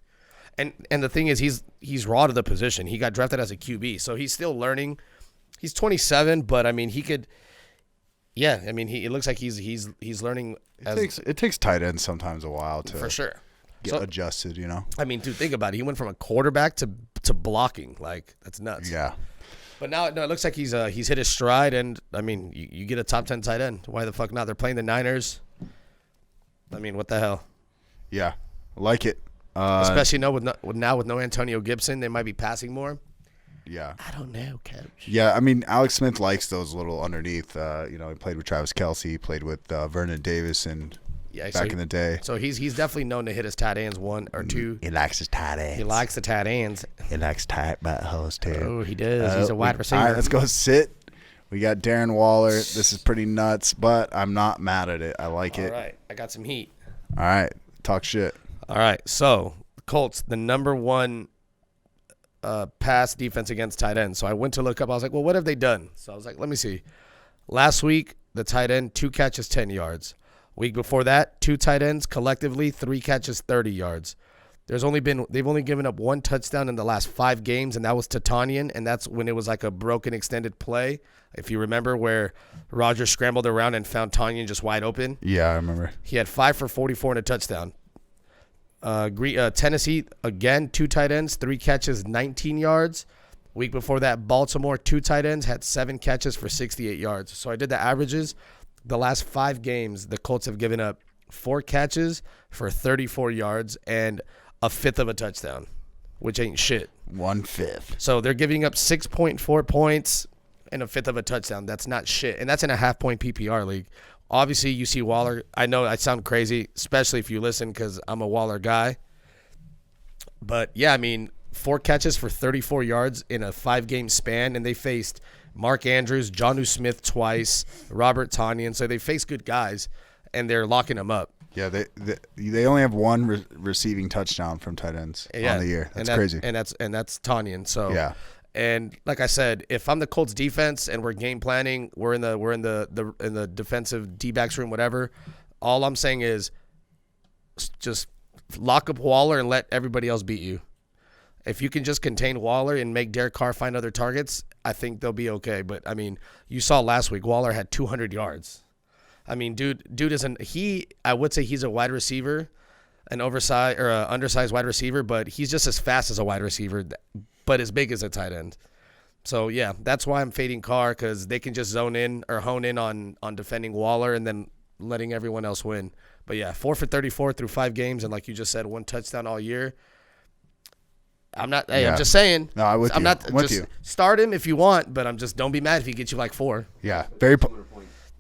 S3: And the thing is, he's raw to the position. He got drafted as a QB, so he's still learning. He's 27, but I mean, he could. Yeah, I mean, it looks like he's learning.
S1: It takes tight ends sometimes a while to
S3: for sure
S1: get adjusted. I
S3: mean, dude, think about it. He went from a quarterback to blocking. Like, that's nuts.
S1: Yeah.
S3: But now, no, it looks like he's hit his stride, and I mean, you get a top 10 tight end. Why the fuck not? They're playing the Niners. I mean, what the hell?
S1: Yeah, I like it.
S3: Especially with no Antonio Gibson, they might be passing more.
S1: Yeah.
S3: I don't know, coach.
S1: Yeah, I mean, Alex Smith likes those little underneath. He played with Travis Kelce, he played with Vernon Davis, and back in the day.
S3: So he's definitely known to hit his tight ends 1 or 2.
S1: He likes his tight ends.
S3: He likes the tight ends.
S1: He likes tight buttholes too.
S3: Oh, he does. He's a wide receiver.
S1: All right, let's go sit. We got Darren Waller. This is pretty nuts, but I'm not mad at it. I like it.
S3: All right, I got some heat.
S1: All right, talk shit.
S3: All right, so Colts, the number 1 pass defense against tight ends. So I went to look up. I was like, well, what have they done? So I was like, let me see. Last week, the tight end, 2 catches, 10 yards. Week before that, 2 tight ends collectively, 3 catches, 30 yards. they've only given up 1 touchdown in the last 5 games, and that was to Tanyan, and that's when it was like a broken extended play. If you remember, where Rodgers scrambled around and found Tanyan just wide open.
S1: Yeah, I remember.
S3: He had 5 for 44 and a touchdown. Tennessee, again, 2 tight ends, 3 catches, 19 yards. Week before that, Baltimore, 2 tight ends, had 7 catches for 68 yards. So I did the averages. The last 5 games, the Colts have given up 4 catches for 34 yards and a fifth of a touchdown, which ain't shit.
S1: 1/5.
S3: So they're giving up 6.4 points and a fifth of a touchdown. That's not shit. And that's in a half-point PPR league. Obviously, you see Waller. I know I sound crazy, especially if you listen because I'm a Waller guy. But, yeah, I mean, 4 catches for 34 yards in a 5-game span, and they faced Mark Andrews, Jonnu Smith twice, Robert Tonyan. So they faced good guys, and they're locking them up.
S1: Yeah, they only have 1 receiving touchdown from tight ends on the year. That's crazy.
S3: And that's Tonyan. So
S1: yeah.
S3: And like I said, if I'm the Colts defense and we're game planning, we're in the defensive D-backs room, whatever. All I'm saying is just lock up Waller and let everybody else beat you. If you can just contain Waller and make Derek Carr find other targets, I think they'll be okay. But I mean, you saw last week Waller had 200 yards. I mean, dude isn't he? I would say he's a wide receiver, an oversized or an undersized wide receiver, but he's just as fast as a wide receiver, but as big as a tight end. So yeah, that's why I'm fading Carr, because they can just zone in or hone in on defending Waller and then letting everyone else win. But yeah, 4 for 34 through 5 games, and like you just said, 1 touchdown all year. I'm not. Hey, I'm just saying.
S1: No, I'm with you.
S3: Not
S1: with
S3: just
S1: you.
S3: Start him if you want, but don't be mad if he gets you like 4.
S1: Yeah, very.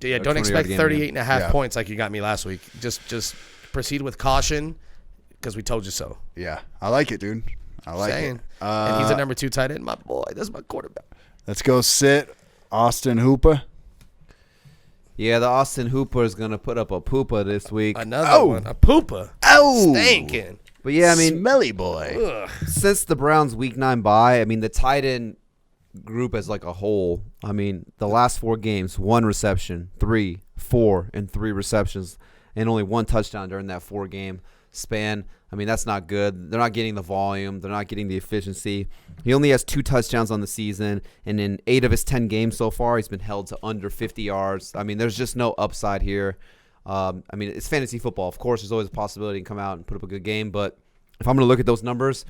S3: Yeah, don't expect 38.5 points like you got me last week. Just proceed with caution, because we told you so.
S1: Yeah, I like it, dude. I like it.
S3: And he's a number 2 tight end, my boy. That's my quarterback.
S1: Let's go sit Austin Hooper.
S2: Yeah, the Austin Hooper is gonna put up a pooper this week.
S3: Another one, a pooper.
S1: Oh,
S3: Stinking.
S2: But yeah, I mean,
S1: smelly boy.
S3: Ugh.
S2: Since the Browns' Week 9 bye, I mean, the tight end group as like a whole, I mean, the last 4 games, 1 reception, 3, 4, and 3 receptions, and only 1 touchdown during that 4-game span. I mean, that's not good. They're not getting the volume. They're not getting the efficiency. He only has 2 touchdowns on the season, and in 8 of his 10 games so far, he's been held to under 50 yards. I mean, there's just no upside here. I mean, it's fantasy football. Of course, there's always a possibility to come out and put up a good game, but if I'm going to look at those numbers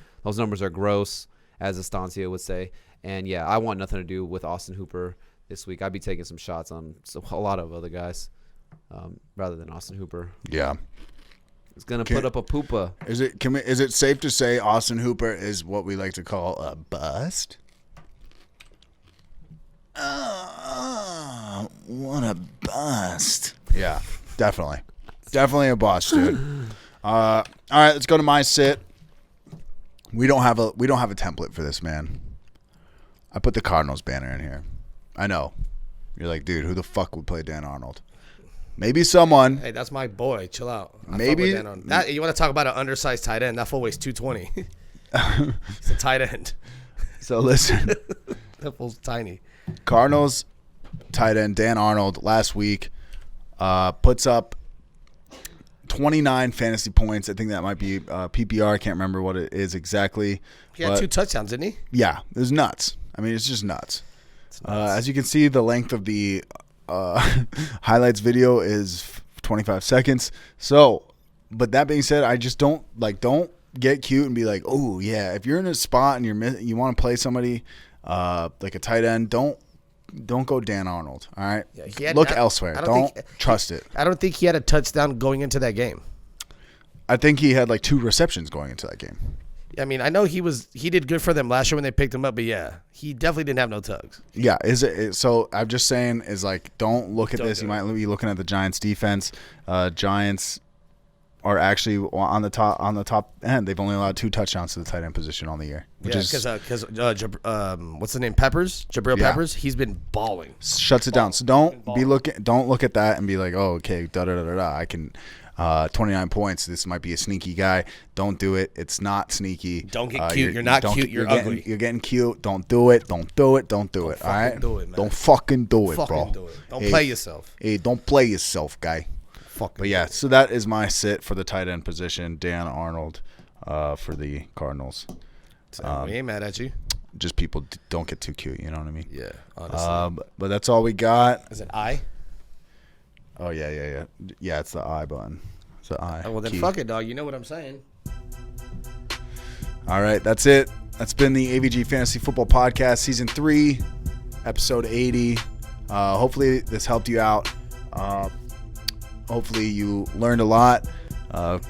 S2: are gross, as Estancia would say. And, yeah, I want nothing to do with Austin Hooper this week. I'd be taking some shots on a lot of other guys rather than Austin Hooper.
S1: Yeah.
S2: It's going to put up a poopa.
S1: Is it safe to say Austin Hooper is what we like to call a bust? What a bust. Yeah, definitely. Definitely a bust, dude. All right, let's go to my sit. We don't have a template for this, man. I put the Cardinals banner in here. I know. You're like, dude, who the fuck would play Dan Arnold? Maybe someone.
S3: Hey, that's my boy. Chill out.
S1: Maybe
S3: you want to talk about an undersized tight end? That fool weighs 220. He's a tight end.
S1: So listen,
S3: that fool's tiny.
S1: Cardinals tight end Dan Arnold last week puts up 29 fantasy points. I think that might be PPR. I can't remember what it is exactly.
S3: He had 2 touchdowns, didn't he?
S1: Yeah, it was nuts. I mean, it's just nuts.
S3: It's nuts.
S1: As you can see, the length of the highlights video is 25 seconds. So, but that being said, I just don't get cute and be like, oh yeah, if you're in a spot and you want to play somebody like a tight end, don't go Dan Arnold. All right, look elsewhere. Don't trust it.
S3: I don't think he had a touchdown going into that game.
S1: I think he had like 2 receptions going into that game.
S3: I mean, I know he did good for them last year when they picked him up, but yeah, he definitely didn't have no tugs.
S1: Yeah, so I'm just saying is like, don't look at this. You might be looking at the Giants defense. Giants are actually on the top end. They've only allowed 2 touchdowns to the tight end position on the year, which is
S3: because what's the name? Jabril Peppers. He's been balling.
S1: Shuts it down. So don't look at that and be like, oh, okay, I can. 29 points. This might be a sneaky guy. Don't do it. It's not sneaky.
S3: Don't get cute. You're not cute. You're ugly.
S1: You're getting cute. Don't do it. Don't do it. Don't do it. All right.
S3: Do it, man.
S1: Don't fucking do it,
S3: fucking
S1: bro.
S3: Do it. Don't play yourself.
S1: Hey, don't play yourself, guy.
S3: Fucking.
S1: But yeah, so that is my sit for the tight end position, Dan Arnold. for the Cardinals.
S3: So we ain't mad at you.
S1: Just people don't get too cute. You know what I mean?
S3: Yeah, honestly.
S1: But that's all we got.
S3: Is it I?
S1: Oh, yeah. Yeah, it's the I button. It's the I.
S3: Oh, well, then
S1: key.
S3: fuck it, dog. You know what I'm saying.
S1: All right, that's it. That's been the AVG Fantasy Football Podcast, Season 3, Episode 80. Hopefully this helped you out. Hopefully you learned a lot.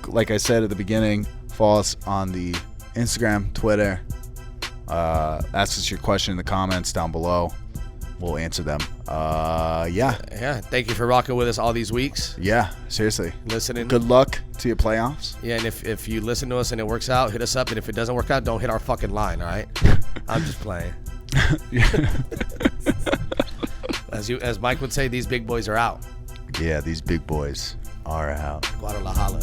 S1: Like I said at the beginning, follow us on the Instagram, Twitter. Ask us your question in the comments down below. We'll answer them.
S3: Yeah. Thank you for rocking with us all these weeks.
S1: Yeah, seriously.
S3: Listening.
S1: Good luck to your playoffs.
S3: Yeah, and if you listen to us and it works out, hit us up. And if it doesn't work out, don't hit our fucking line, all right? I'm just playing. As Mike would say, these big boys are out.
S1: Yeah, these big boys are out.
S3: Guadalajara.